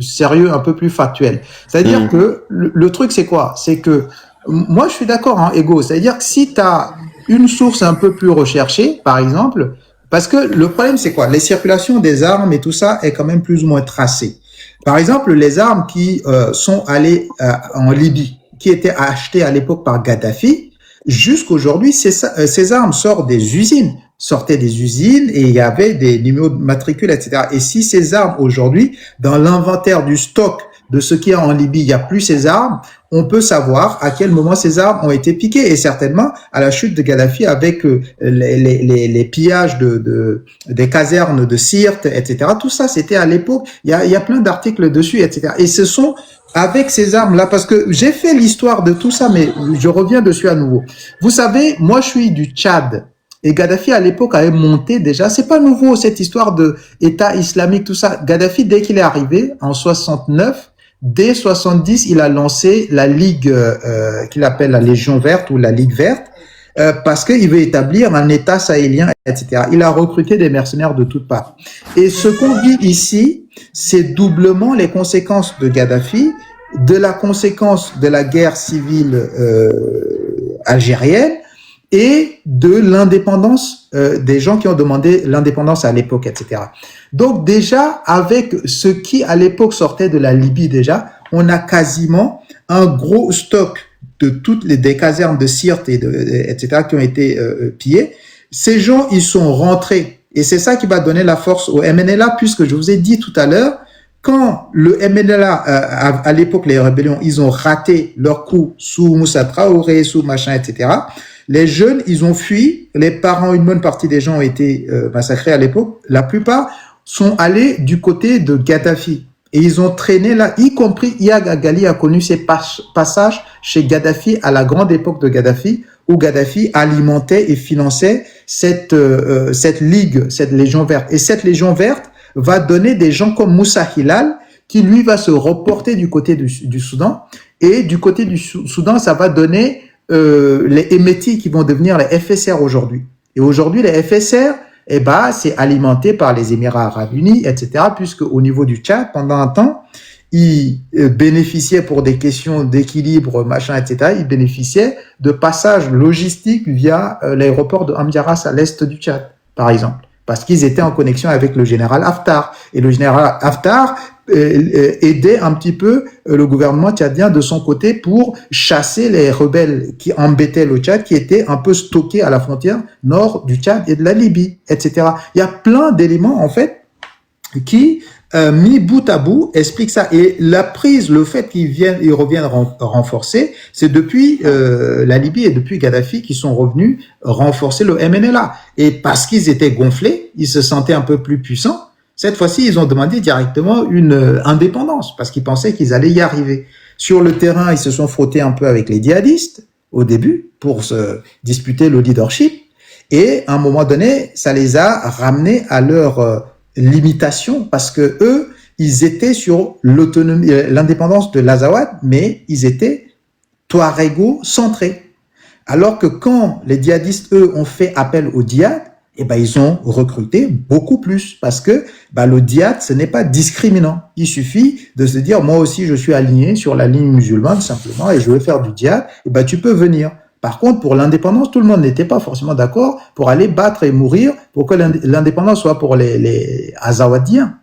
sérieux, un peu plus factuel. C'est-à-dire que le truc, c'est quoi? C'est que moi, je suis d'accord, Ego. C'est-à-dire que si tu as une source un peu plus recherchée, par exemple, parce que le problème, c'est quoi? Les circulations des armes et tout ça est quand même plus ou moins tracé. Par exemple, les armes qui sont allées en Libye, qui étaient achetées à l'époque par Kadhafi, jusqu'aujourd'hui, ces armes sortaient des usines et il y avait des numéros de matricule, etc. Et si ces armes aujourd'hui, dans l'inventaire du stock de ce qu'il y a en Libye, il n'y a plus ces armes, on peut savoir à quel moment ces armes ont été piquées. Et certainement, à la chute de Kadhafi, avec les pillages des casernes de Sirte, etc. Tout ça, c'était à l'époque. Il y a plein d'articles dessus, etc. Et ce sont avec ces armes-là, parce que j'ai fait l'histoire de tout ça, mais je reviens dessus à nouveau. Vous savez, moi, je suis du Tchad. Et Kadhafi, à l'époque, avait monté déjà. C'est pas nouveau, cette histoire de État islamique, tout ça. Kadhafi, dès qu'il est arrivé, en 69, dès 70, il a lancé la Ligue, qu'il appelle la Légion Verte ou la Ligue Verte, parce qu'il veut établir un État sahélien, etc. Il a recruté des mercenaires de toutes parts. Et ce qu'on vit ici, c'est doublement les conséquences de Kadhafi, de la conséquence de la guerre civile algérienne, et de l'indépendance des gens qui ont demandé l'indépendance à l'époque, etc. Donc déjà, avec ce qui à l'époque sortait de la Libye déjà, on a quasiment un gros stock de toutes des casernes de Sirte etc. qui ont été pillées. Ces gens, ils sont rentrés et c'est ça qui va donner la force au MNLA, puisque je vous ai dit tout à l'heure, quand le MNLA, à l'époque, les rébellions, ils ont raté leur coup sous Moussa Traoré, sous machin, etc., les jeunes, ils ont fui. Les parents, une bonne partie des gens ont été massacrés à l'époque. La plupart sont allés du côté de Kadhafi. Et ils ont traîné là, y compris Iyad Agali a connu ses passages chez Kadhafi à la grande époque de Kadhafi, où Kadhafi alimentait et finançait cette ligue, cette Légion verte. Et cette Légion verte va donner des gens comme Moussa Hilal, qui lui va se reporter du côté du Soudan. Et du côté du Soudan, ça va donner les Hemeti qui vont devenir les FSR aujourd'hui. Et aujourd'hui, les FSR, c'est alimenté par les Émirats Arabes Unis, etc., puisque au niveau du Tchad, pendant un temps, ils bénéficiaient pour des questions d'équilibre, machin, etc., ils bénéficiaient de passages logistiques via l'aéroport de Amdiaras à l'est du Tchad, par exemple, parce qu'ils étaient en connexion avec le général Haftar. Et le général Haftar aider un petit peu le gouvernement tchadien de son côté pour chasser les rebelles qui embêtaient le Tchad, qui étaient un peu stockés à la frontière nord du Tchad et de la Libye, etc. Il y a plein d'éléments, en fait, qui, mis bout à bout, expliquent ça. Et la prise, le fait ils reviennent renforcer, c'est depuis la Libye et depuis Kadhafi qu'ils sont revenus renforcer le MNLA. Et parce qu'ils étaient gonflés, ils se sentaient un peu plus puissants. Cette fois-ci, ils ont demandé directement une indépendance parce qu'ils pensaient qu'ils allaient y arriver. Sur le terrain, ils se sont frottés un peu avec les djihadistes au début pour se disputer le leadership. Et à un moment donné, ça les a ramenés à leur limitation parce que eux, ils étaient sur l'autonomie, l'indépendance de l'Azawad, mais ils étaient touarégo-centrés. Alors que quand les djihadistes, eux, ont fait appel au djihad, ils ont recruté beaucoup plus parce que le djihad, ce n'est pas discriminant. Il suffit de se dire, moi aussi, je suis aligné sur la ligne musulmane simplement et je veux faire du djihad. Tu peux venir. Par contre, pour l'indépendance, tout le monde n'était pas forcément d'accord pour aller battre et mourir pour que l'indépendance soit pour les Azawadiens.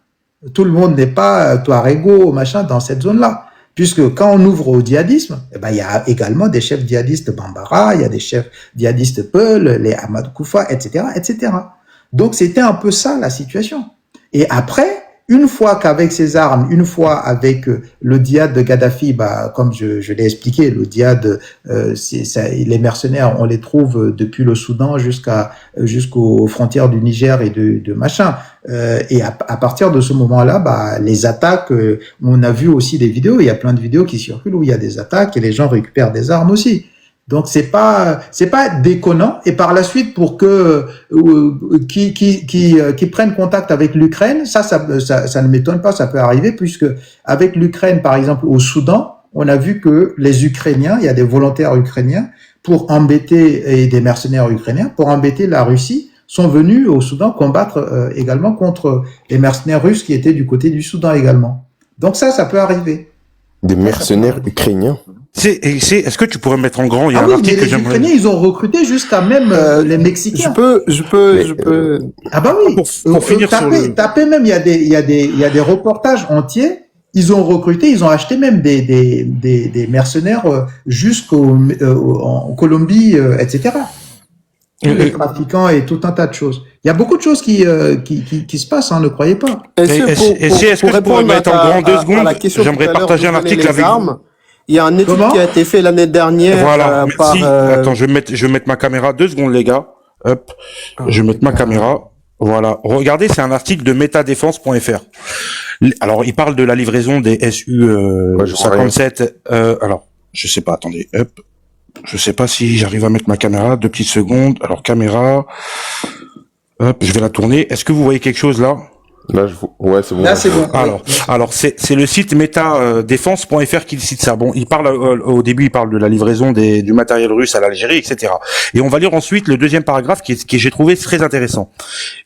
Tout le monde n'est pas touarégo, machin, dans cette zone-là. Puisque quand on ouvre au djihadisme, il y a également des chefs djihadistes Bambara, il y a des chefs djihadistes Peul, les Ahmad Koufa, etc., etc. Donc c'était un peu ça la situation. Et après, une fois qu'avec ces armes, une fois avec le djihad de Kadhafi, bah, comme je l'ai expliqué, le djihad, les mercenaires, on les trouve depuis le Soudan jusqu'aux frontières du Niger et de machin. Et à partir de ce moment-là, bah, les attaques, on a vu aussi des vidéos, il y a plein de vidéos qui circulent où il y a des attaques et les gens récupèrent des armes aussi. Donc c'est pas déconnant. Et par la suite, pour que qui prennent contact avec l'Ukraine, ça ne m'étonne pas, ça peut arriver, puisque avec l'Ukraine, par exemple au Soudan, on a vu que les Ukrainiens, il y a des volontaires ukrainiens pour embêter et des mercenaires ukrainiens pour embêter la Russie, sont venus au Soudan combattre également contre les mercenaires russes qui étaient du côté du Soudan également. Donc ça peut arriver.
Des mercenaires ukrainiens.
Est-ce que tu pourrais mettre en grand? Il y a un
oui,
article
mais
que
les
j'aimerais.
Ukrainiens, ils ont recruté jusqu'à même les Mexicains.
Je peux.
Ah bah oui.
Pour finir sur
tapez même, il y a des reportages entiers. Ils ont recruté, ils ont acheté même des mercenaires en Colombie, etc. Les trafiquants et tout un tas de choses. Il y a beaucoup de choses qui se passent, hein, ne croyez pas.
Est-ce que je pourrais mettre en grand 2 secondes? J'aimerais partager un article avec vous.
Il y a un étude qui a été fait l'année dernière.
Voilà, merci. Attends, je vais mettre ma caméra 2 secondes, les gars. Hop. Je vais mettre ma caméra. Voilà. Regardez, c'est un article de metadéfense.fr. Alors, il parle de la livraison des SU-57. Alors, je sais pas, attendez. Hop. Je sais pas si j'arrive à mettre ma caméra. 2 petites secondes. Alors, caméra. Hop, je vais la tourner. Est-ce que vous voyez quelque chose là?
Là, ouais, c'est bon.
Là, c'est bon.
Alors, c'est le site metadéfense.fr qui cite ça. Bon, il parle au début, il parle de la livraison du matériel russe à l'Algérie, etc. Et on va lire ensuite le deuxième paragraphe qui j'ai trouvé très intéressant.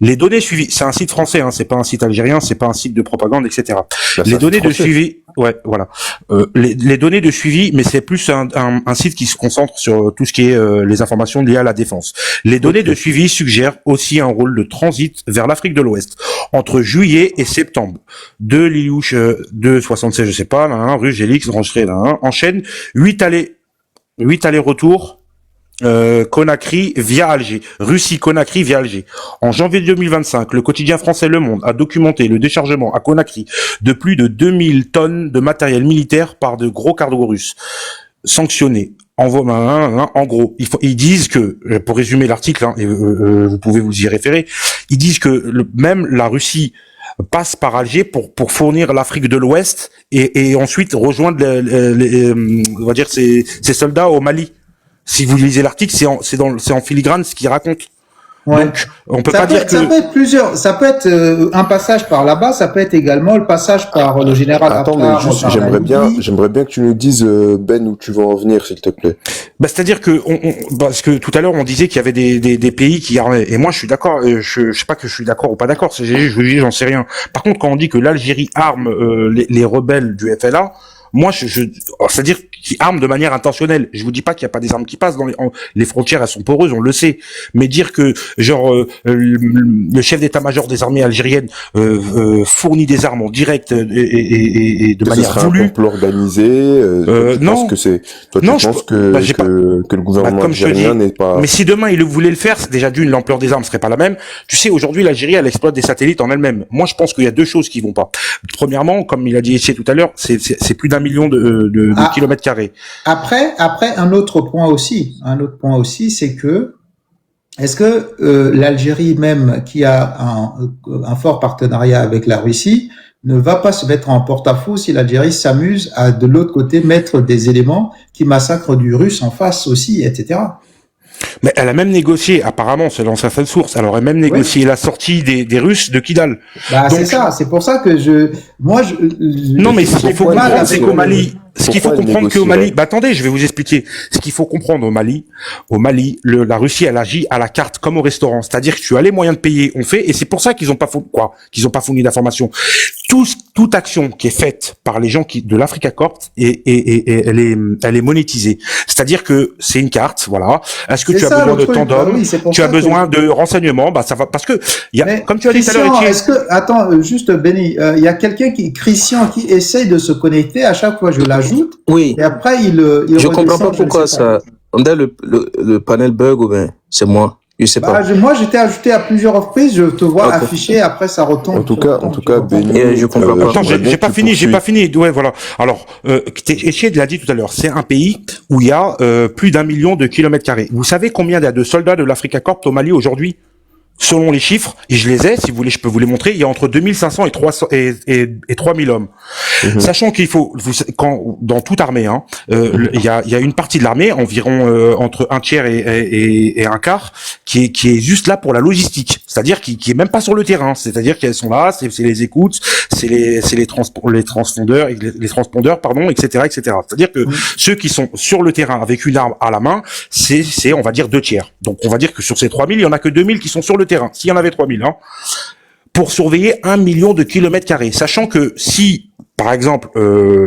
Les données suivies, c'est un site français, hein, c'est pas un site algérien, c'est pas un site de propagande, etc. Les données de suivi, ouais, voilà. Les données de suivi, mais c'est plus un site qui se concentre sur tout ce qui est les informations liées à la défense. Les données de suivi suggèrent aussi un rôle de transit vers l'Afrique de l'Ouest entre juillet et septembre. De Lilouche, 2,76, je sais pas, là, hein, rue Gélix, Rancherie, là, hein, enchaîne 8 allers-retours, Conakry via Alger. Russie, Conakry via Alger. En janvier 2025, le quotidien français Le Monde a documenté le déchargement à Conakry de plus de 2000 tonnes de matériel militaire par de gros cargos russes sanctionnés. En gros, ils disent que, pour résumer l'article, hein, et vous pouvez vous y référer, ils disent que même la Russie passe par Alger pour fournir l'Afrique de l'Ouest et ensuite rejoindre on va dire ces soldats au Mali. Si vous lisez l'article, c'est en filigrane ce qu'ils racontent.
Ouais.
Donc, on peut pas dire que
ça peut être plusieurs. Ça peut être un passage par là-bas. Ça peut être également le passage par le général.
Attends, mais juste, j'aimerais bien que tu nous dises Ben où tu veux en venir, s'il te plaît.
Bah, c'est-à-dire que parce que tout à l'heure on disait qu'il y avait des pays qui armaient. Et moi je suis d'accord. Je sais pas que je suis d'accord ou pas d'accord. J'en sais rien. Par contre, quand on dit que l'Algérie arme les rebelles du FLA. Moi, c'est-à-dire qu'ils arment de manière intentionnelle. Je vous dis pas qu'il y a pas des armes qui passent dans les frontières, elles sont poreuses, on le sait. Mais dire que genre le chef d'état-major des armées algériennes fournit des armes en direct et de manière voulue.
Un complot organisé.
Non.
Que c'est. Toi, tu penses que le gouvernement algérien n'est pas.
Mais si demain il voulait le faire, déjà d'une, l'ampleur des armes serait pas la même. Tu sais, aujourd'hui l'Algérie elle exploite des satellites en elle-même. Moi, je pense qu'il y a 2 choses qui vont pas. Premièrement, comme il a dit ici tout à l'heure, c'est plus d'1 million de kilomètres carrés.
Après, un autre point aussi, c'est que est-ce que l'Algérie même, qui a un fort partenariat avec la Russie, ne va pas se mettre en porte-à-faux si l'Algérie s'amuse à de l'autre côté mettre des éléments qui massacrent du Russe en face aussi, etc.
Mais elle a même négocié, apparemment, selon certaines sources, elle aurait même négocié la sortie des Russes de Kidal.
Bah, donc, c'est ça, c'est pour ça que
non, mais ce qu'il faut comprendre, c'est qu'au Mali, bah attendez, je vais vous expliquer. Ce qu'il faut comprendre au Mali, la Russie, elle agit à la carte comme au restaurant. C'est-à-dire que tu as les moyens de payer, on fait, et c'est pour ça qu'ils ont pas fourni d'informations. Toute action qui est faite par les gens de l'Africa Corp et elle est monétisée. C'est-à-dire que c'est une carte, voilà. Est-ce que tu as besoin de temps d'homme? Tu as besoin de renseignements? Bah, ça va, parce que, comme tu as dit tout à l'heure,
attends, juste, Benny, il y a quelqu'un Christian, qui essaye de se connecter. À chaque fois, je l'ajoute.
Oui.
Et après, il
je comprends pas pourquoi ça. On dirait le panel bug ou bien c'est moi. Je sais pas.
Moi, j'étais ajouté à plusieurs reprises. Je te vois affiché. Après, ça retombe.
En tout cas, Benny,
je comprends pas.
Attends, j'ai pas fini. Ouais, voilà. Alors, Etienne l'a dit tout à l'heure. C'est un pays où il y a plus d'1 million de kilomètres carrés. Vous savez combien il y a de soldats de l'Africa Corps au Mali aujourd'hui? Selon les chiffres, et je les ai, si vous voulez, je peux vous les montrer, il y a entre 2500 et 300 et 3000 hommes. Sachant qu'il faut, dans toute armée, il y a une partie de l'armée, environ entre un tiers et un quart, qui est juste là pour la logistique. C'est-à-dire qui est même pas sur le terrain. C'est-à-dire qu'elles sont là, c'est les écoutes, c'est les transpondeurs, pardon, etc., etc. C'est-à-dire que ceux qui sont sur le terrain avec une arme à la main, c'est on va dire 2 tiers. Donc on va dire que sur ces 3000, il y en a que 2000 qui sont sur le terrain, s'il y en avait 3000, pour surveiller 1 million de kilomètres carrés. Sachant que si, par exemple,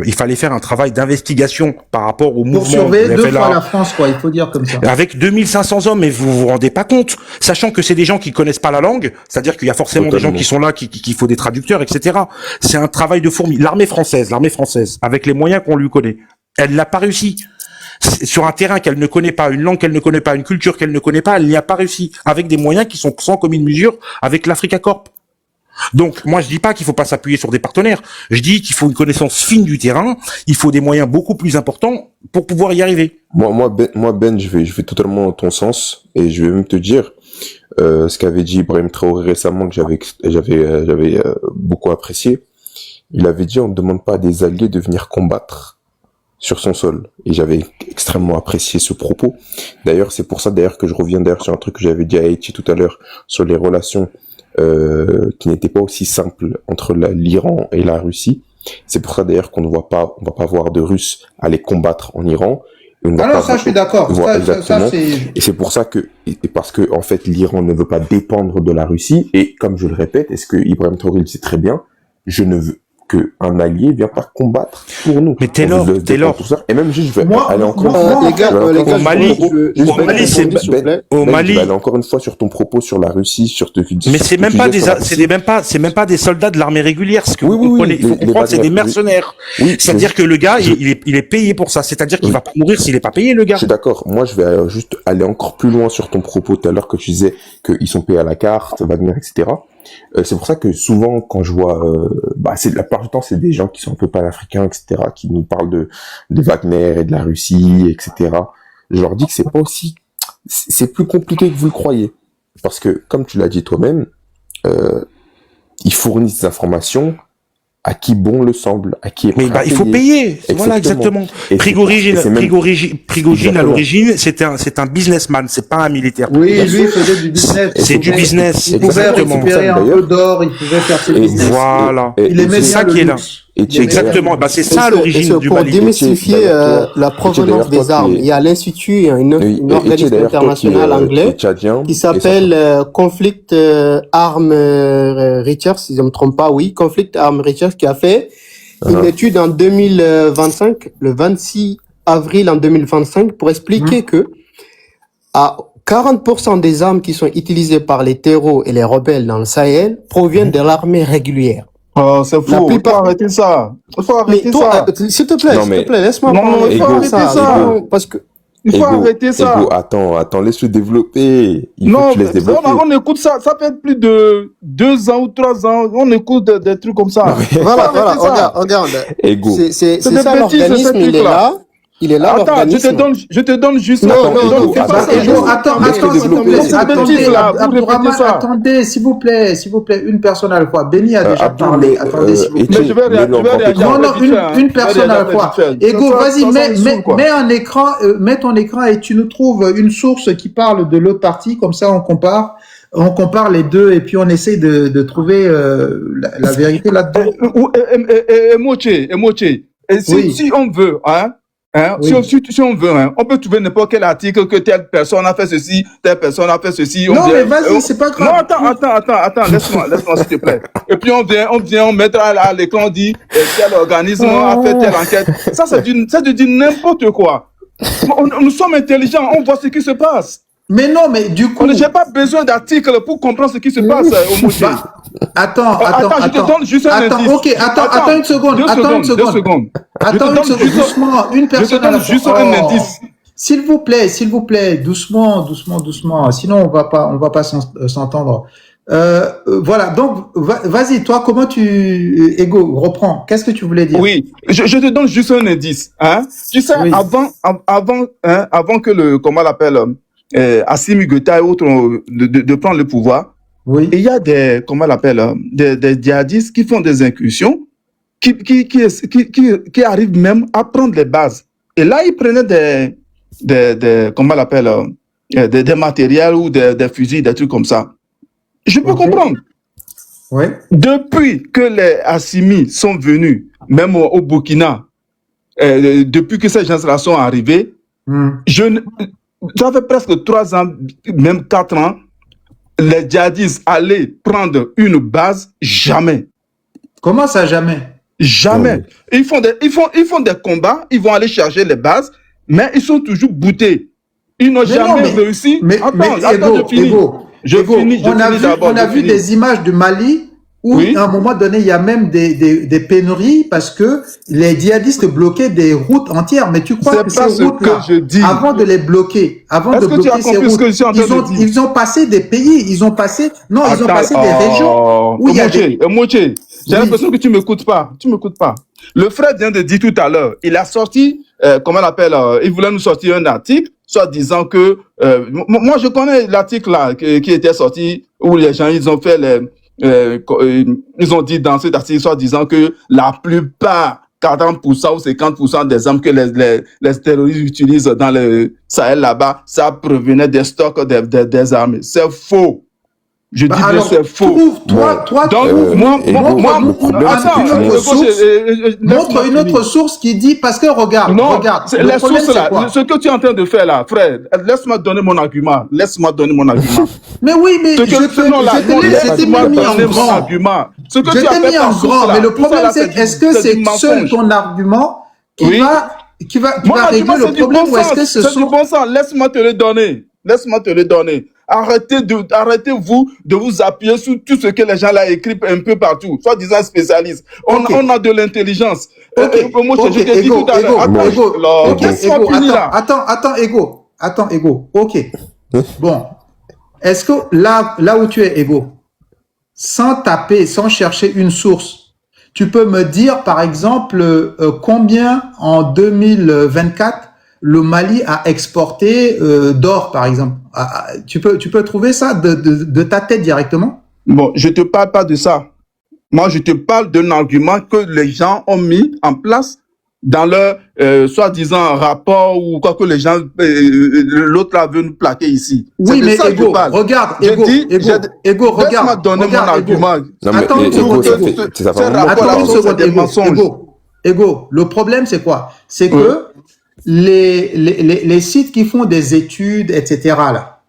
il fallait faire un travail d'investigation par rapport au mouvement...
Pour surveiller 2 fois la France, quoi, il faut dire comme ça.
Avec 2500 hommes, mais vous vous rendez pas compte. Sachant que c'est des gens qui connaissent pas la langue, c'est-à-dire qu'il y a forcément des gens qui sont là, qu'il faut des traducteurs, etc. C'est un travail de fourmi. L'armée française, avec les moyens qu'on lui connaît, elle n'a pas réussi. Sur un terrain qu'elle ne connaît pas, une langue qu'elle ne connaît pas, une culture qu'elle ne connaît pas, elle n'y a pas réussi, avec des moyens qui sont sans commune mesure avec l'Africa Corp. Donc, moi, je dis pas qu'il faut pas s'appuyer sur des partenaires. Je dis qu'il faut une connaissance fine du terrain. Il faut des moyens beaucoup plus importants pour pouvoir y arriver.
Moi, Ben, je vais totalement dans ton sens, et je vais même te dire, ce qu'avait dit Ibrahim Traoré récemment, que j'avais beaucoup apprécié. Il avait dit, on ne demande pas à des alliés de venir combattre sur son sol. Et j'avais extrêmement apprécié ce propos. D'ailleurs, c'est pour ça que je reviens sur un truc que j'avais dit à Haïti tout à l'heure, sur les relations qui n'étaient pas aussi simples entre l'Iran et la Russie. C'est pour ça d'ailleurs on va pas voir de Russes aller combattre en Iran.
Ça je suis d'accord.
Et c'est pour ça parce que en fait l'Iran ne veut pas dépendre de la Russie. Et comme je le répète, est-ce que Ibrahim Traoré le sait très bien, je ne veux qu'un allié vient pas combattre pour nous.
Mais Taylor.
Et même juste, je vais aller encore
au Mali,
au Mali, je vais aller encore une fois sur ton propos sur la Russie, sur ce que tu dis.
Mais c'est même pas des soldats de l'armée régulière. Ce que vous comprenez, il faut comprendre, c'est des mercenaires. C'est-à-dire que le gars, il est payé pour ça. C'est-à-dire qu'il va pas mourir s'il est pas payé, le gars.
Je suis d'accord. Moi, je vais juste aller encore plus loin sur ton propos tout à l'heure, que tu disais qu'ils sont payés à la carte, Wagner, etc. C'est pour ça que souvent, quand je vois, la plupart du temps, c'est des gens qui sont un peu panafricains, etc., qui nous parlent de Wagner et de la Russie, etc. Je leur dis que c'est pas aussi, c'est plus compliqué que vous le croyez. Parce que, comme tu l'as dit toi-même, ils fournissent des informations à qui bon le semble, à qui est prêt à payer.
Il faut payer. Voilà, exactement. Prigogine, à l'origine, c'est un businessman, c'est pas un militaire.
Oui, lui, il faisait du business.
C'est du business.
Il pouvait récupérer un peu d'or, il pouvait faire ses business.
Voilà.
Il aimait
ça qui est là. Exactement. C'est ça l'origine du Mali.
Pour démystifier la provenance des armes, il y a l'Institut, une organisme international anglais qui s'appelle Conflict Arms Research, si je ne me trompe pas, Conflict Arms Research, qui a fait une étude en 2025, le 26 avril en 2025, pour expliquer que à 40% des armes qui sont utilisées par les terreaux et les rebelles dans le Sahel proviennent de l'armée régulière.
Oh, c'est faux. Il faut arrêter ça. Il faut arrêter ça.
S'il te plaît, laisse-moi parler.
Il faut arrêter ça.
Parce que
il faut arrêter ça.
Ego, attends, laisse-le développer.
Non, mais on écoute ça. Ça fait plus de 2 ans ou 3 ans. On écoute des trucs comme ça.
Voilà, regarde.
Ego.
C'est ça l'organisme, il est là. Il est là,
attends, je te donne juste...
Attendez, s'il vous plaît, une personne à la fois. Benny a déjà parlé. Attendez, s'il vous plaît.
Mais je vais réagir.
Non, une personne à la fois. Ego, vas-y, mets ton écran et tu nous trouves une source qui parle de l'autre partie, comme ça on compare les deux et puis on essaie de trouver la vérité là-dedans.
Emoche, si on veut, si on veut, on peut trouver n'importe quel article que telle personne a fait ceci, telle personne a fait ceci.
Mais vas-y, c'est pas grave.
Non, attends, laisse-moi s'il te plaît. Et puis on mettra à l'écran, on dit tel organisme a fait telle enquête. Ça, c'est du n'importe quoi. Nous sommes intelligents, on voit ce qui se passe.
Mais non, mais du coup...
J'ai pas besoin d'articles pour comprendre ce qui se passe au Moché.
Attends,
je te donne juste un indice.
Attends une seconde. Doucement, une personne à la fois.
Je te donne juste un indice.
s'il vous plaît, doucement. Sinon, on va pas s'entendre. Voilà. Donc, vas-y, toi, comment Ego, reprends. Qu'est-ce que tu voulais dire?
Oui, je te donne juste un indice. Hein? Tu sais,
Oui.
avant que comment on l'appelle, Assimi Goïta et autres de prendre le pouvoir,
Oui.
il y a comment on l'appelle, des djihadistes qui font des incursions, qui arrivent même à prendre les bases. Et là, ils prenaient comment on l'appelle, des matériels ou des fusils, des trucs comme ça. Je peux comprendre.
Oui.
Depuis que les Assimi sont venus, même au Burkina, depuis que ces gens-là sont arrivés, ça fait presque 3 ans, même 4 ans, les djihadistes allaient prendre une base, jamais.
Comment ça, jamais?
Jamais. Ils font des combats, ils vont aller chercher les bases, mais ils sont toujours boutés. Ils n'ont jamais réussi. Attends, je finis.
On a vu des images du Mali où, à un moment donné, il y a même des pénuries parce que les djihadistes bloquaient des routes entières. Mais tu crois que ces routes-là, avant de les bloquer, ces routes, ils ont passé des pays, ils ont passé des régions où il y a des...
J'ai l'impression que tu m'écoutes pas. Le frère vient de dire tout à l'heure, il a sorti, comment on appelle, il voulait nous sortir un article, soit disant que, moi je connais l'article là qui était sorti où les gens ils ont fait ils ont dit dans cet article, soit disant que la plupart 40% ou 50% des armes que les terroristes utilisent dans le Sahel là-bas, ça provenait des stocks des armes. C'est faux. Je dis que c'est faux.
Montre une autre source qui dit, parce que regarde.
Les sources là, ce que tu es en train de faire là, frère, laisse-moi donner mon argument.
Mais oui, mais je t'ai mis en grand. Mais le problème c'est, est-ce que c'est seul ton argument qui va régler le problème ou est-ce que ce sont...
C'est du bon sens, laisse-moi te le donner. Arrêtez-vous de vous appuyer sur tout ce que les gens là écrivent un peu partout, soit disant spécialistes. On a de l'intelligence.
Attends, Ego. Ok. Bon. Est-ce que là où tu es, Ego, sans chercher une source, tu peux me dire, par exemple, combien en 2024 le Mali a exporté d'or, par exemple. Tu peux trouver ça de ta tête directement?
Bon, je te parle pas de ça. Moi, je te parle d'un argument que les gens ont mis en place dans leur soi-disant rapport ou quoi que les gens, l'autre là veut nous plaquer ici.
Oui, mais Ego, regarde, Ego, regarde.
Laisse-moi donner mon argument.
Attends une seconde, Ego, le problème c'est quoi? C'est que les sites qui font des études, etc. là,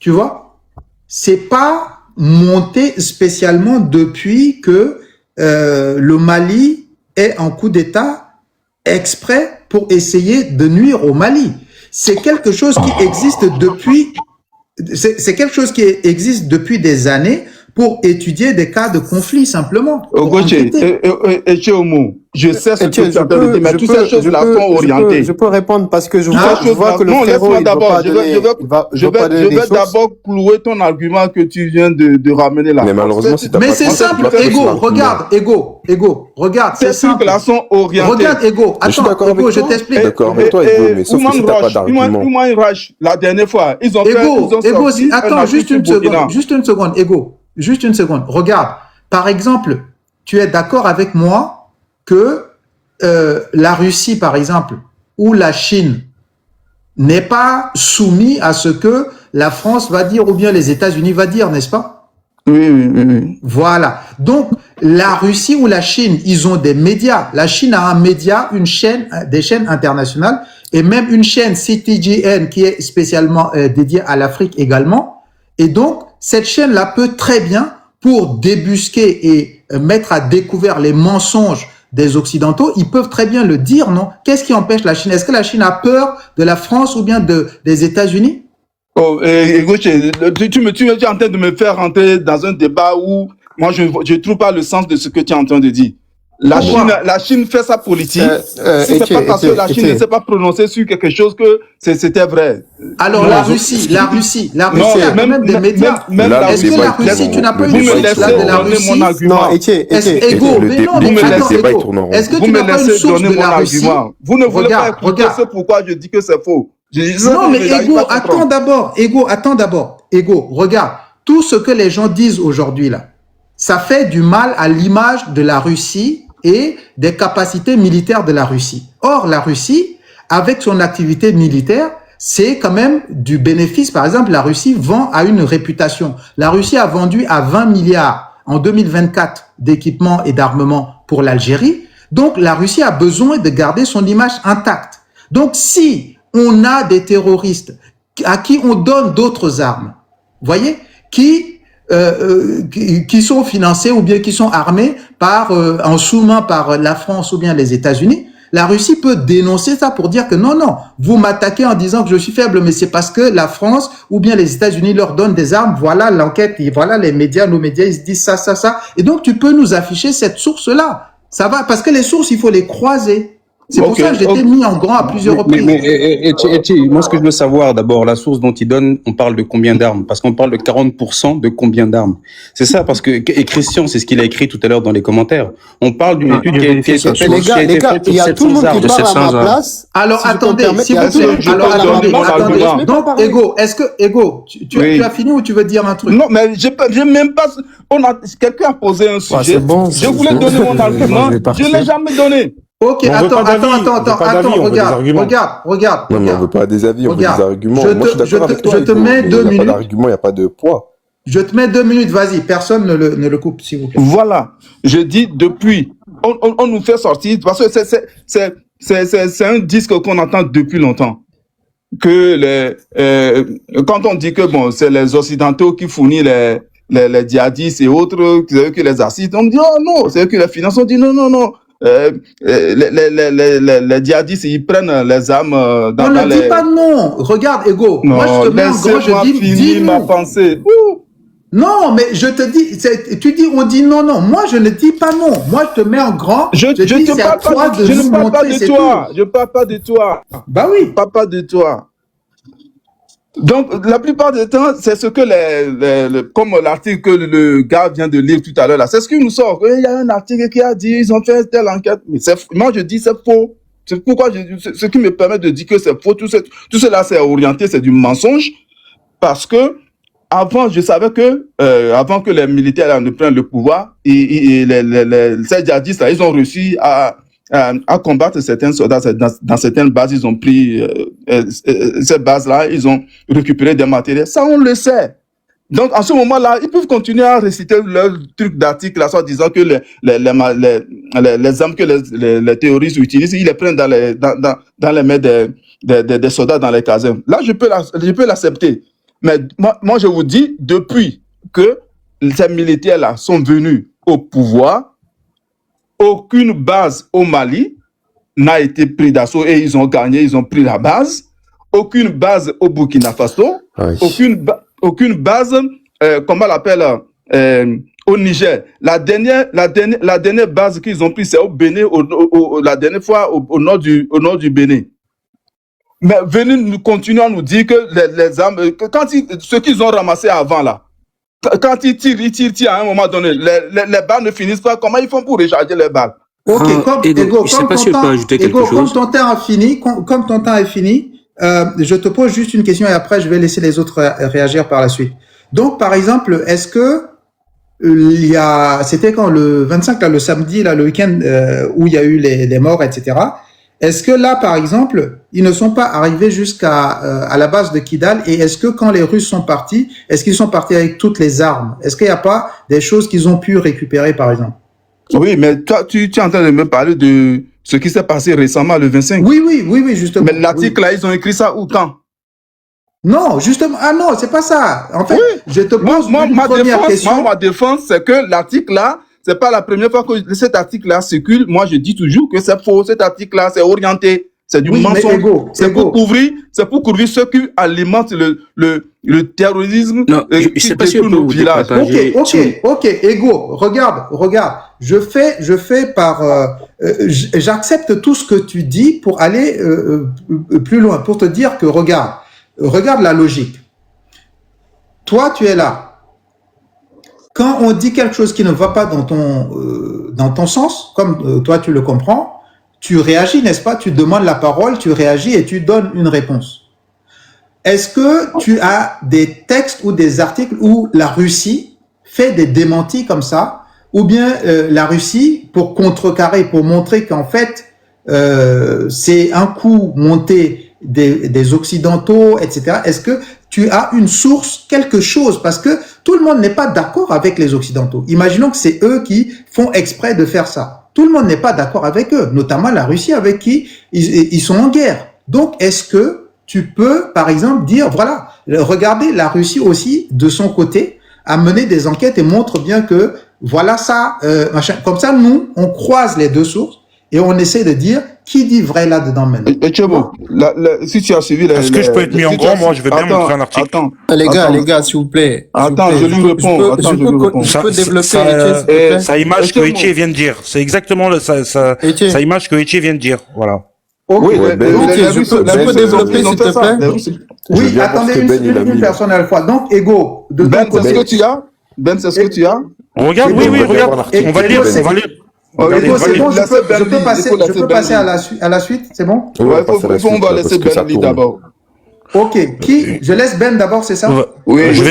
tu vois, c'est pas monté spécialement depuis que le Mali est en coup d'État exprès pour essayer de nuire au Mali. C'est quelque chose qui existe depuis. C'est quelque chose qui existe depuis des années pour étudier des cas de conflit simplement.
Je sais ce que tu as dit, mais toutes ces choses-là sont orientées.
Je peux répondre parce que je vois que le frérot,
je vais d'abord clouer ton argument que tu viens de ramener là.
Mais malheureusement, c'est
simple, Ego, regarde, c'est simple.
Ces trucs-là sont orientés.
Regarde, Ego, attends, Ego, je t'explique.
D'accord avec toi, Ego, mais sauf que si t'as pas d'argument.
Human Rush, la dernière fois, ils ont
Ego, attends, juste une seconde, Ego. Juste une seconde. Regarde, par exemple, tu es d'accord avec moi que la Russie, par exemple, ou la Chine n'est pas soumis à ce que la France va dire ou bien les États-Unis va dire, n'est-ce pas?
Oui.
Voilà. Donc, la Russie ou la Chine, ils ont des médias. La Chine a un média, des chaînes internationales et même une chaîne CTGN qui est spécialement dédiée à l'Afrique également. Et donc, cette chaîne-là peut très bien, pour débusquer et mettre à découvert les mensonges des Occidentaux, ils peuvent très bien le dire, non? Qu'est-ce qui empêche la Chine? Est-ce que la Chine a peur de la France ou bien des États-Unis?
Oh, écoute, tu es en train de me faire rentrer dans un débat où moi je ne trouve pas le sens de ce que tu es en train de dire. La Chine fait sa politique. Si c'est pas parce que la Chine ne s'est pas prononcée sur quelque chose que c'était vrai.
Alors la Russie a quand même des médias. Est-ce que la Russie, tu n'as pas une source là de la Russie?
Non,
Ego, mais non, mais attends, Ego. Est-ce que tu n'as pas une source de la Russie?
Vous ne voulez pas écouter, c'est pourquoi je dis que c'est faux.
Non, mais Ego, attends d'abord. Ego, regarde. Tout ce que les gens disent aujourd'hui là, ça fait du mal à l'image de la Russie et des capacités militaires de la Russie. Or, la Russie, avec son activité militaire, c'est quand même du bénéfice. Par exemple, la Russie vend à une réputation. La Russie a vendu à 20 milliards en 2024 d'équipements et d'armements pour l'Algérie. Donc, la Russie a besoin de garder son image intacte. Donc, si on a des terroristes à qui on donne d'autres armes, voyez, qui sont financés ou bien qui sont armés en sous-main par la France ou bien les États-Unis, la Russie peut dénoncer ça pour dire que non, vous m'attaquez en disant que je suis faible, mais c'est parce que la France ou bien les États-Unis leur donnent des armes. Voilà l'enquête, voilà les médias, nos médias, ils se disent ça. Et donc, tu peux nous afficher cette source-là. Ça va, parce que les sources, il faut les croiser. C'est pour ça que j'ai été mis en grand à plusieurs reprises.
Moi, ce que je veux savoir, d'abord, la source dont il donne, on parle de combien d'armes? Parce qu'on parle de 40% de combien d'armes? C'est ça, parce que, et Christian, c'est ce qu'il a écrit tout à l'heure dans les commentaires. On parle d'une étude qui a été faite sur
les gars, il y a tout le monde qui parle à ma place.
Alors, attendez, s'il vous plaît. Alors, attendez. Donc, Ego, est-ce que, Ego, tu as fini ou tu veux dire un truc?
Non, mais j'ai même pas, quelqu'un a posé un sujet. Je voulais donner mon argument. Je ne l'ai jamais donné.
Ok, attends, regarde.
Non, mais on veut pas des avis, on veut des arguments. Moi, je suis d'accord avec toi.
Je te mets 2 minutes.
Il n'y a pas d'argument, il n'y a pas de poids.
Je te mets 2 minutes, vas-y, personne ne le coupe, s'il vous plaît.
Voilà, je dis depuis, on nous fait sortir, parce que c'est un disque qu'on entend depuis longtemps. Que quand on dit que bon, c'est les Occidentaux qui fournissent les djihadistes et autres, c'est eux qui les assistent, on dit oh non, c'est eux qui les financent, on dit non. Les djihadistes, ils prennent les armes dans
on ne dit pas non. Regarde, Ego.
Non,
moi, je te mets en gros, je dis
ma pensée.
Non, mais je te dis, tu dis, on dit non. Moi, je ne dis pas non. Moi, je te mets en grand.
Je ne parle pas de toi. Je parle pas de toi.
Bah oui.
Je parle pas de toi. Donc, la plupart du temps, c'est ce que comme l'article que le gars vient de lire tout à l'heure là, c'est ce qui nous sort. Il y a un article qui a dit, ils ont fait telle enquête. Mais moi, je dis, c'est faux. C'est pourquoi ce qui me permet de dire que c'est faux. Tout cela, c'est orienté, c'est du mensonge. Parce que, avant, je savais que, avant que les militaires là, ne prennent le pouvoir, et ces djihadistes là, ils ont réussi à combattre certains soldats dans certaines bases. Ils ont pris ces bases-là, ils ont récupéré des matériels. Ça, on le sait. Donc, en ce moment-là, ils peuvent continuer à réciter leur truc d'article, là, soit disant que les armes que les terroristes utilisent, ils les prennent dans les mains des soldats dans les casernes. Là, je peux l'accepter. Mais moi, je vous dis, depuis que ces militaires-là sont venus au pouvoir, aucune base au Mali n'a été prise d'assaut et ils ont gagné, ils ont pris la base. Aucune base au Burkina Faso. Aucune base, comment on l'appelle, au Niger. La dernière base qu'ils ont prise, c'est au Bénin, la dernière fois au nord du Bénin. Mais venez nous continuer à nous dire que les armes, ce qu'ils ont ramassé avant là, quand ils tirent à un moment donné, les balles ne finissent pas. Comment ils font pour recharger les balles?
Ok, comme ton temps est fini, je te pose juste une question et après je vais laisser les autres réagir par la suite. Donc, par exemple, est-ce que c'était quand le 25, là, le samedi, là, le week-end où il y a eu les morts, etc. Est-ce que là, par exemple, ils ne sont pas arrivés à la base de Kidal, et est-ce que quand les Russes sont partis, est-ce qu'ils sont partis avec toutes les armes? Est-ce qu'il n'y a pas des choses qu'ils ont pu récupérer, par exemple?
Oui, mais toi, tu es en train de me parler de ce qui s'est passé récemment, le 25.
Oui, justement.
Mais l'article là, ils ont écrit ça où, quand?
Non, justement. Ah non, c'est pas ça. En fait, je te pose une première question.
Ma défense, c'est que l'article là, c'est pas la première fois que cet article là circule. Moi, je dis toujours que c'est faux. Cet article là, c'est orienté. C'est du
Oui, mais
mensonge.
Ego,
C'est pour couvrir ceux qui alimentent le terrorisme
Non, je
qui
sais pas si
détruit
on peut
nos
vous
villages.
départager.
Ok, Ego, regarde. Je fais j'accepte tout ce que tu dis pour aller plus loin, pour te dire que regarde la logique. Toi, tu es là. Quand on dit quelque chose qui ne va pas dans ton sens, comme toi tu le comprends, tu réagis, n'est-ce pas? Tu demandes la parole, tu réagis et tu donnes une réponse. Est-ce que tu as des textes ou des articles où la Russie fait des démentis comme ça, ou bien la Russie, pour contrecarrer, pour montrer qu'en fait, c'est un coup monté des Occidentaux, etc. Est-ce que tu as une source, quelque chose? Parce que tout le monde n'est pas d'accord avec les Occidentaux. Imaginons que c'est eux qui font exprès de faire ça. Tout le monde n'est pas d'accord avec eux, notamment la Russie avec qui ils sont en guerre. Donc, est-ce que tu peux, par exemple, dire, voilà, regardez, la Russie aussi, de son côté, a mené des enquêtes et montre bien que, voilà ça, machin. Comme ça, nous, on croise les deux sources et on essaie de dire qui dit vrai là-dedans maintenant.
Et Tchebo, si tu as suivi
Est-ce que je peux être mis en grand? Moi, je vais bien montrer un article.
Les gars, s'il vous plaît.
Attends, je lui réponds.
Je peux développer.
Sa image que Etier vient de dire. C'est exactement sa image que Etier vient de dire. Voilà.
Okay.
Oui,
je peux développer, s'il te plaît?
Oui, attendez une personne à la fois. Donc, Ego, de
Ben, c'est ce que tu as? Ben, c'est ce que tu as?
Regarde, oui, regarde. On va lire.
Ego, c'est bon, je peux passer à la suite, c'est bon?
Ouais, on va laisser Ben lire d'abord.
Ok, je laisse Ben d'abord, c'est ça?
Oui,
je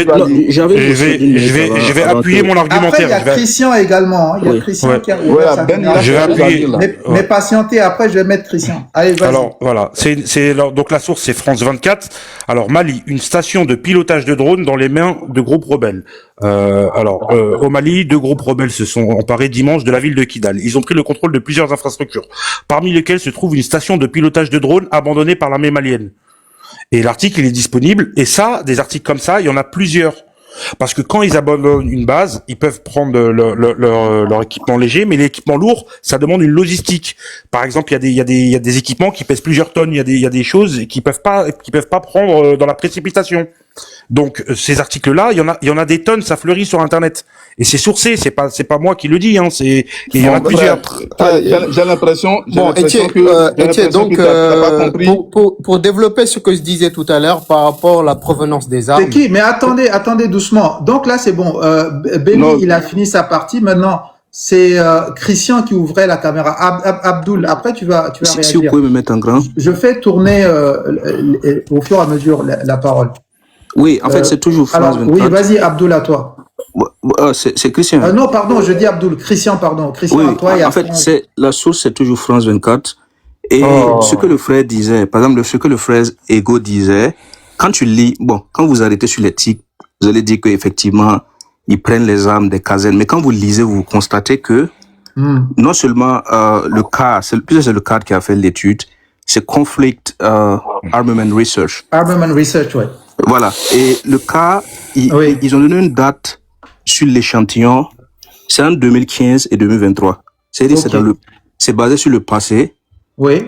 vais appuyer mon argumentaire.
Après, il y a Christian également. Il y a Christian qui a ouvert sa caméra.
Je vais appuyer.
Mais patientez, après, je vais mettre Christian. Allez, vas-y.
Alors, voilà. Donc, la source, c'est France 24. Alors, Mali, une station de pilotage de drones dans les mains de groupes rebelles. Au Mali, 2 groupes rebelles se sont emparés dimanche de la ville de Kidal. Ils ont pris le contrôle de plusieurs infrastructures, parmi lesquelles se trouve une station de pilotage de drones abandonnée par l'armée malienne. Et l'article, il est disponible. Et ça, des articles comme ça, il y en a plusieurs. Parce que quand ils abandonnent une base, ils peuvent prendre leur équipement léger, mais l'équipement lourd, ça demande une logistique. Par exemple, il y a des équipements qui pèsent plusieurs tonnes. Il y a des choses qui peuvent pas prendre dans la précipitation. Donc ces articles-là, il y en a des tonnes, ça fleurit sur Internet. Et c'est sourcé, c'est pas moi qui le dis, hein. Il y en a plusieurs.
J'ai l'impression
Etienne, donc pour développer ce que je disais tout à l'heure par rapport à la provenance des armes.
C'est qui? Mais attendez doucement. Donc là, c'est bon. Benny, il a fini sa partie. Maintenant, c'est Christian qui ouvrait la caméra. Abdul, après tu vas réagir.
Si vous pouvez me mettre en grand.
Je fais tourner au fur et à mesure la parole.
Oui, en fait, c'est toujours France 24.
Oui, vas-y, Abdul, à toi.
C'est Christian.
Non, pardon, je dis Abdul. Christian, pardon. Christian,
oui,
à toi.
En fait, la source, c'est toujours France 24. Et ce que le frère disait, par exemple, ce que le frère Ego disait, quand tu lis, quand vous arrêtez sur les tics, vous allez dire qu'effectivement, ils prennent les armes des casernes. Mais quand vous lisez, vous constatez que non seulement le CAR, c'est le CAR qui a fait l'étude, c'est Conflict Armament Research.
Armament Research, ouais.
Voilà. Et le CAR, ils ont donné une date sur l'échantillon, c'est en 2015 et 2023. C'est-à-dire c'est basé sur le passé.
Oui.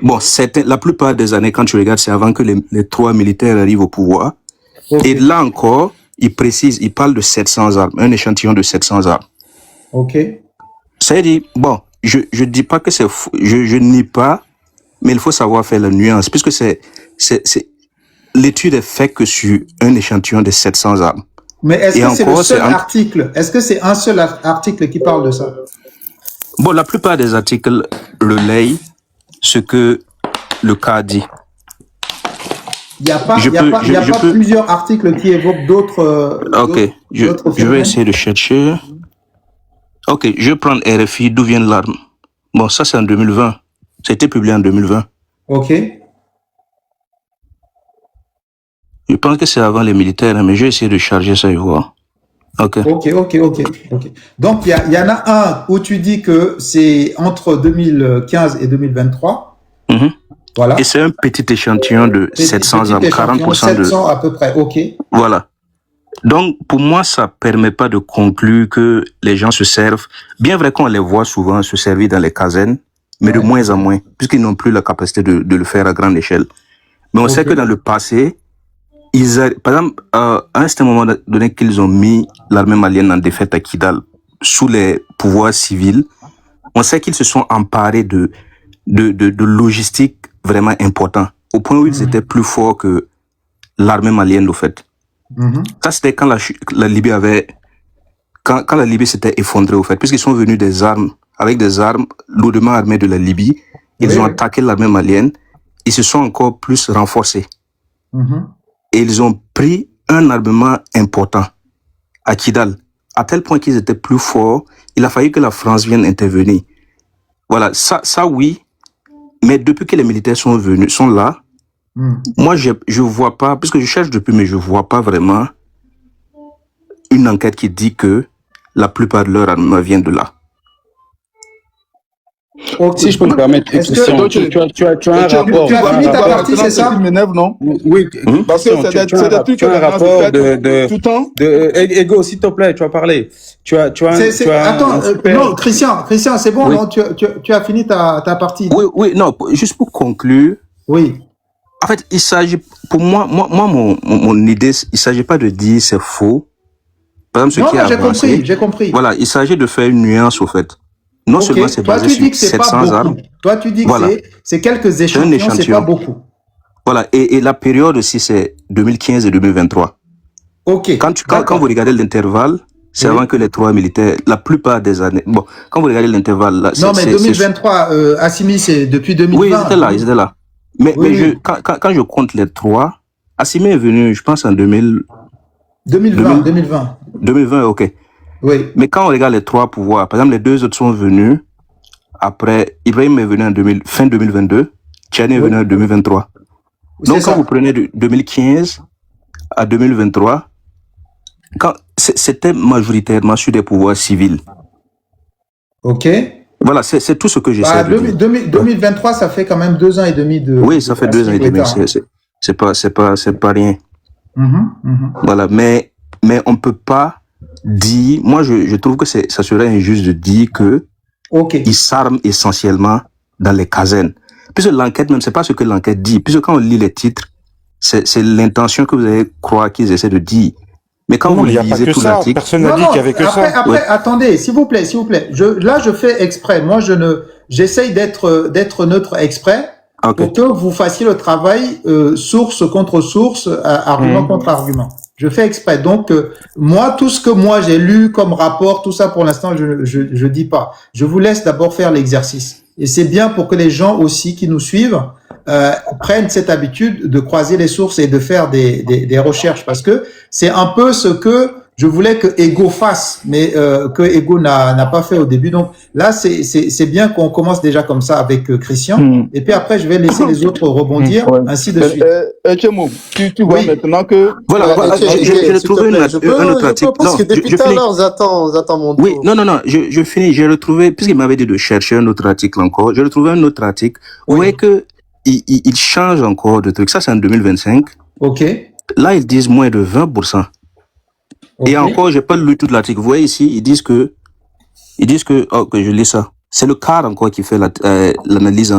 La plupart des années, quand tu regardes, c'est avant que les 3 militaires arrivent au pouvoir. Okay. Et là encore, ils parlent de 700 armes, un échantillon de 700 armes.
Ok.
C'est-à-dire, je dis pas que c'est fou, je nie pas, mais il faut savoir faire la nuance, puisque l'étude est faite que sur un échantillon de 700 armes.
Mais est-ce que c'est le seul article? Est-ce que c'est un seul article qui parle de ça?
La plupart des articles relayent ce que le cas dit.
Il n'y a pas, plusieurs articles qui évoquent d'autres.
Ok, je vais essayer de chercher. Ok, je vais prendre RFI, d'où vient l'arme. Ça c'est en 2020. Ça a été publié en 2020.
Ok.
Je pense que c'est avant les militaires, mais je vais essayer de charger ça et voir. Ok.
Donc, il y en a un où tu dis que c'est entre 2015 et 2023. Voilà.
Et c'est un petit échantillon de 700 armes, 40%
700 à peu près, ok.
Voilà. Donc, pour moi, ça permet pas de conclure que les gens se servent. Bien vrai qu'on les voit souvent se servir dans les casernes,
mais de moins en moins, puisqu'ils n'ont plus la capacité de le faire à grande échelle. Mais on sait que dans le passé, par exemple, à un certain moment donné qu'ils ont mis l'armée malienne en défaite à Kidal, sous les pouvoirs civils, on sait qu'ils se sont emparés de logistique vraiment important, au point où ils étaient plus forts que l'armée malienne, au fait. Ça, c'était quand la Libye avait, quand la Libye s'était effondrée, au fait, puisqu'ils sont venus avec des armes lourdement armées de la Libye, ils ont attaqué l'armée malienne, ils se sont encore plus renforcés. Et ils ont pris un armement important à Kidal, à tel point qu'ils étaient plus forts, il a fallu que la France vienne intervenir. Voilà, ça oui, mais depuis que les militaires sont là, moi je vois pas, puisque je cherche depuis, mais je vois pas vraiment une enquête qui dit que la plupart de leur armement vient de là.
Okay. Si je peux me permettre, Christian, tu as un rapport.
Tu as fini ta partie, c'est ça?
Non?
Oui,
parce que
tu as un rapport de Ego, s'il te plaît, tu as parlé.
Attends, non, Christian, c'est bon, non? Tu as fini ta partie.
Oui, non, juste pour conclure.
Oui.
En fait, il s'agit, pour moi, mon idée, il s'agit pas de dire c'est faux. Par exemple,
j'ai compris.
Voilà, il s'agit de faire une nuance, au fait. Non seulement c'est basé sur 700 armes.
Toi, tu dis que c'est quelques échantillons, c'est pas beaucoup.
Voilà, et la période aussi, c'est 2015 et 2023.
Ok.
Quand vous regardez l'intervalle, c'est avant que les trois militaires, la plupart des années. Bon, quand vous regardez l'intervalle là,
non, mais 2023, Assimi, c'est depuis 2020.
Oui, ils étaient là. Mais quand je compte les trois, Assimi est venu, je pense, en 2020, ok.
Oui.
Mais quand on regarde les trois pouvoirs, par exemple, les deux autres sont venus après, Ibrahim est venu fin 2022, Tchani est venu en 2023. Donc, quand vous prenez de 2015 à 2023, c'était majoritairement sur des pouvoirs civils.
Ok.
Voilà, c'est tout ce que j'essaie de dire.
2023, ça fait quand même 2 ans et demi de...
Oui, ça fait 2 ans et demi, c'est pas rien. Voilà, mais on peut pas dire, moi je trouve que ça serait injuste de dire que ils s'arment essentiellement dans les casernes. Puisque l'enquête même, c'est pas ce que l'enquête dit. Puisque quand on lit les titres, c'est l'intention que vous allez croire qu'ils essaient de dire. Mais quand vous lisez tout l'article...
Personne n'a dit qu'il y avait que ça.
Après, attendez, s'il vous plaît. Là, je fais exprès. Moi, j'essaye d'être neutre exprès pour que vous fassiez le travail source contre source, argument contre argument. Je fais exprès. Donc, moi, tout ce que moi j'ai lu comme rapport, tout ça, pour l'instant, je dis pas. Je vous laisse d'abord faire l'exercice. Et c'est bien pour que les gens aussi qui nous suivent prennent cette habitude de croiser les sources et de faire des recherches, parce que c'est un peu ce que je voulais que Ego fasse, mais que Ego n'a pas fait au début. Donc là, c'est bien qu'on commence déjà comme ça avec Christian, et puis après je vais laisser les autres rebondir, ainsi de suite.
Tu vois maintenant que...
Voilà, j'ai trouvé un autre article.
Parce que depuis tout à l'heure, j'attends mon tour.
Oui, non, je finis. J'ai retrouvé, puisqu'il m'avait dit de chercher un autre article encore, j'ai retrouvé un autre article. Vous voyez que il change encore de trucs. Ça, c'est en 2025.
Ok.
Là, ils disent moins de 20%. Et encore, j'ai pas lu tout l'article. Vous voyez ici, ils disent que, que je lis ça. C'est le CAR encore qui fait l'analyse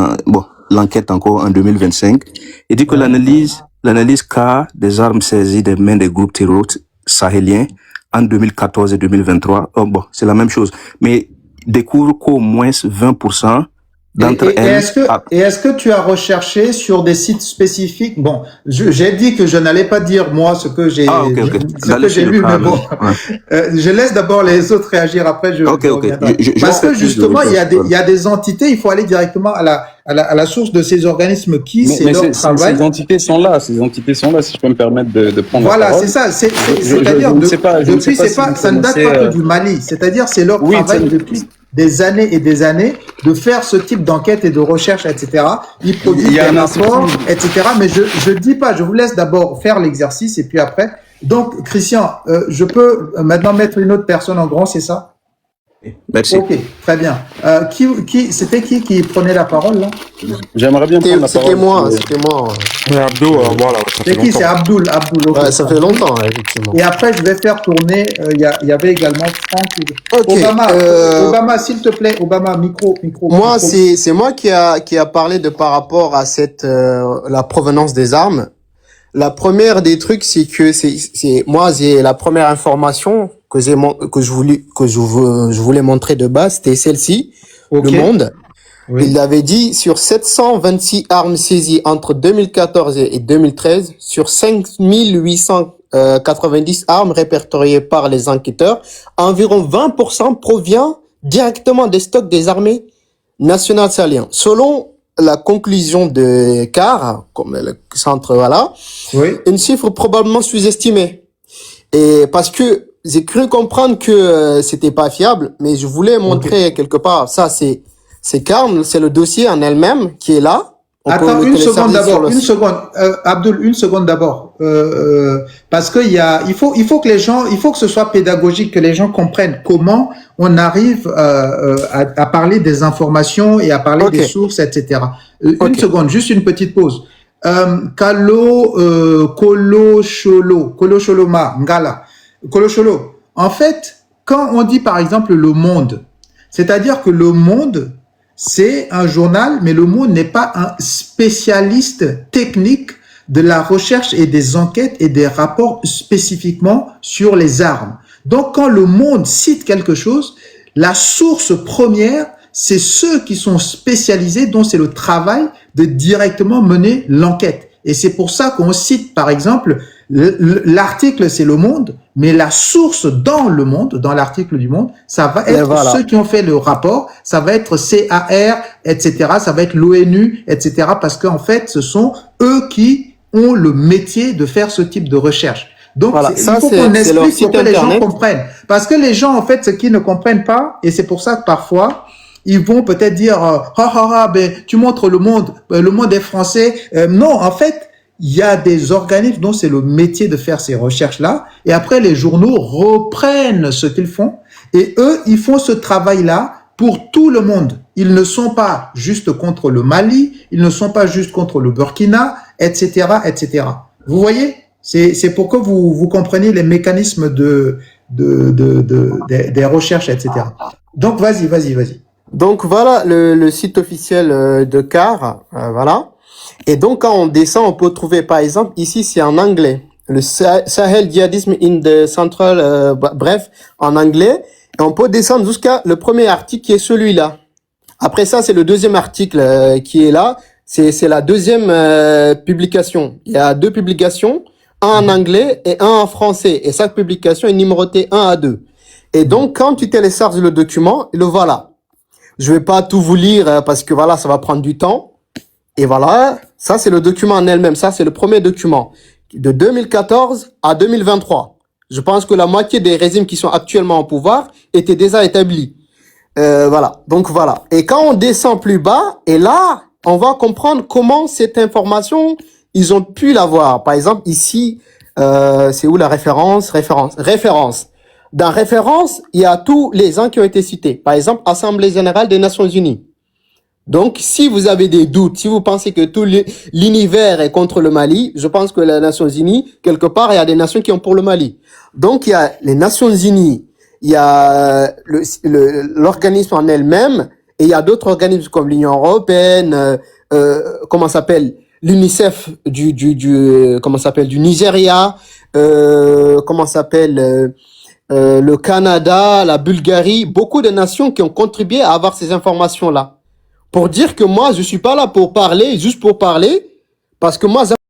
l'enquête encore en 2025. Il dit que l'analyse CAR des armes saisies des mains des groupes terroristes sahéliens en 2014 et 2023. C'est la même chose. Mais découvre qu'au moins 20% d'entre elles...
Est-ce que tu as recherché sur des sites spécifiques? Bon, j'ai dit que je n'allais pas dire, moi, ce que j'ai lu, mais bon, je laisse d'abord les autres réagir, après parce que justement, il y a des entités, il faut aller directement à la source de ces organismes c'est leur travail.
Ces entités sont là, si je peux me permettre de prendre la parole.
Voilà, c'est ça, c'est-à-dire, ça ne date pas que du Mali, c'est-à-dire, c'est leur travail depuis des années et des années de faire ce type d'enquête et de recherche, etc. Ils produisent des rapports, etc. Mais je dis pas, je vous laisse d'abord faire l'exercice et puis après. Donc, Christian, je peux maintenant mettre une autre personne en grand, c'est ça?
Merci.
Ok, très bien. C'était qui prenait la parole là?
J'aimerais bien prendre la parole.
C'était moi.
Mais Abdo, voilà, ça fait
C'est qui?
longtemps.
C'est Abdoul. Ok.
Ouais, ça fait longtemps, effectivement.
Et après, je vais faire tourner. Il y avait également Franck.
Ok,
Obama, s'il te plaît. Obama, micro.
Moi, c'est moi qui a parlé de par rapport à cette la provenance des armes. La première des trucs, c'est que moi, j'ai la première information que je voulais montrer de base, c'était celle-ci,
Ok.
Le Monde.
Oui.
Il avait dit sur 726 armes saisies entre 2014 et 2013, sur 5890 armes répertoriées par les enquêteurs, environ 20% provient directement des stocks des armées nationales sahéliennes. Selon la conclusion de CAR, comme le centre, voilà,
Oui.
une chiffre probablement sous-estimée. Et parce que j'ai cru comprendre que c'était pas fiable, mais je voulais montrer quelque part, ça c'est CAR, c'est le dossier en elle-même qui est là.
Attends, une seconde d'abord, Abdoul, une seconde d'abord, parce que il faut que les gens, il faut que ce soit pédagogique, que les gens comprennent comment on arrive à parler des informations et à parler des sources, etc. Une seconde, juste une petite pause. Kolo Sholoma, Ngala, Kolo Sholo. En fait, quand on dit par exemple Le Monde, c'est-à-dire que Le Monde, c'est un journal, mais Le Monde n'est pas un spécialiste technique de la recherche et des enquêtes et des rapports spécifiquement sur les armes. Donc, quand Le Monde cite quelque chose, la source première, c'est ceux qui sont spécialisés, dont c'est le travail de directement mener l'enquête. Et c'est pour ça qu'on cite, par exemple, l'article, c'est Le Monde, mais la source dans Le Monde, dans l'article du Monde, ça va être ceux qui ont fait le rapport, ça va être CAR, etc., ça va être l'ONU, etc., parce qu'en fait, ce sont eux qui ont le métier de faire ce type de recherche. Donc, il faut qu'on explique pour que les gens comprennent. Parce que les gens, en fait, ce qu'ils ne comprennent pas, et c'est pour ça que parfois, ils vont peut-être dire, ben, tu montres Le Monde est français. Non, en fait, il y a des organismes dont c'est le métier de faire ces recherches-là. Et après, les journaux reprennent ce qu'ils font. Et eux, ils font ce travail-là pour tout le monde. Ils ne sont pas juste contre le Mali, ils ne sont pas juste contre le Burkina, etc., etc. Vous voyez? C'est pour que vous compreniez les mécanismes des recherches, etc. Donc, vas-y.
Donc, voilà le site officiel de CAR, voilà. Et donc, quand on descend, on peut trouver, par exemple, ici, c'est en anglais. Le Sahel Jihadism in the Central, bref, en anglais. Et on peut descendre jusqu'à le premier article qui est celui-là. Après ça, c'est le deuxième article qui est là. C'est la deuxième publication. Il y a 2 publications, un en anglais et un en français. Et chaque publication est numérotée 1 à 2. Et donc, quand tu télécharges le document, le voilà. Je vais pas tout vous lire parce que voilà, ça va prendre du temps. Et voilà, ça c'est le document en elle-même. Ça c'est le premier document de 2014 à 2023. Je pense que la moitié des régimes qui sont actuellement au pouvoir étaient déjà établis. Voilà, donc voilà. Et quand on descend plus bas, et là, on va comprendre comment cette information, ils ont pu l'avoir. Par exemple, ici, c'est où la référence. Dans référence, il y a tous les gens qui ont été cités. Par exemple, Assemblée générale des Nations Unies. Donc, si vous avez des doutes, si vous pensez que tout l'univers est contre le Mali, je pense que les Nations Unies, quelque part, il y a des nations qui ont pour le Mali. Donc, il y a les Nations Unies, il y a l'organisme en elle-même, et il y a d'autres organismes comme l'Union européenne, comment s'appelle, l'UNICEF du Nigeria, le Canada, la Bulgarie, beaucoup de nations qui ont contribué à avoir ces informations-là. Pour dire que moi, je suis pas là pour parler, juste pour parler, parce que moi,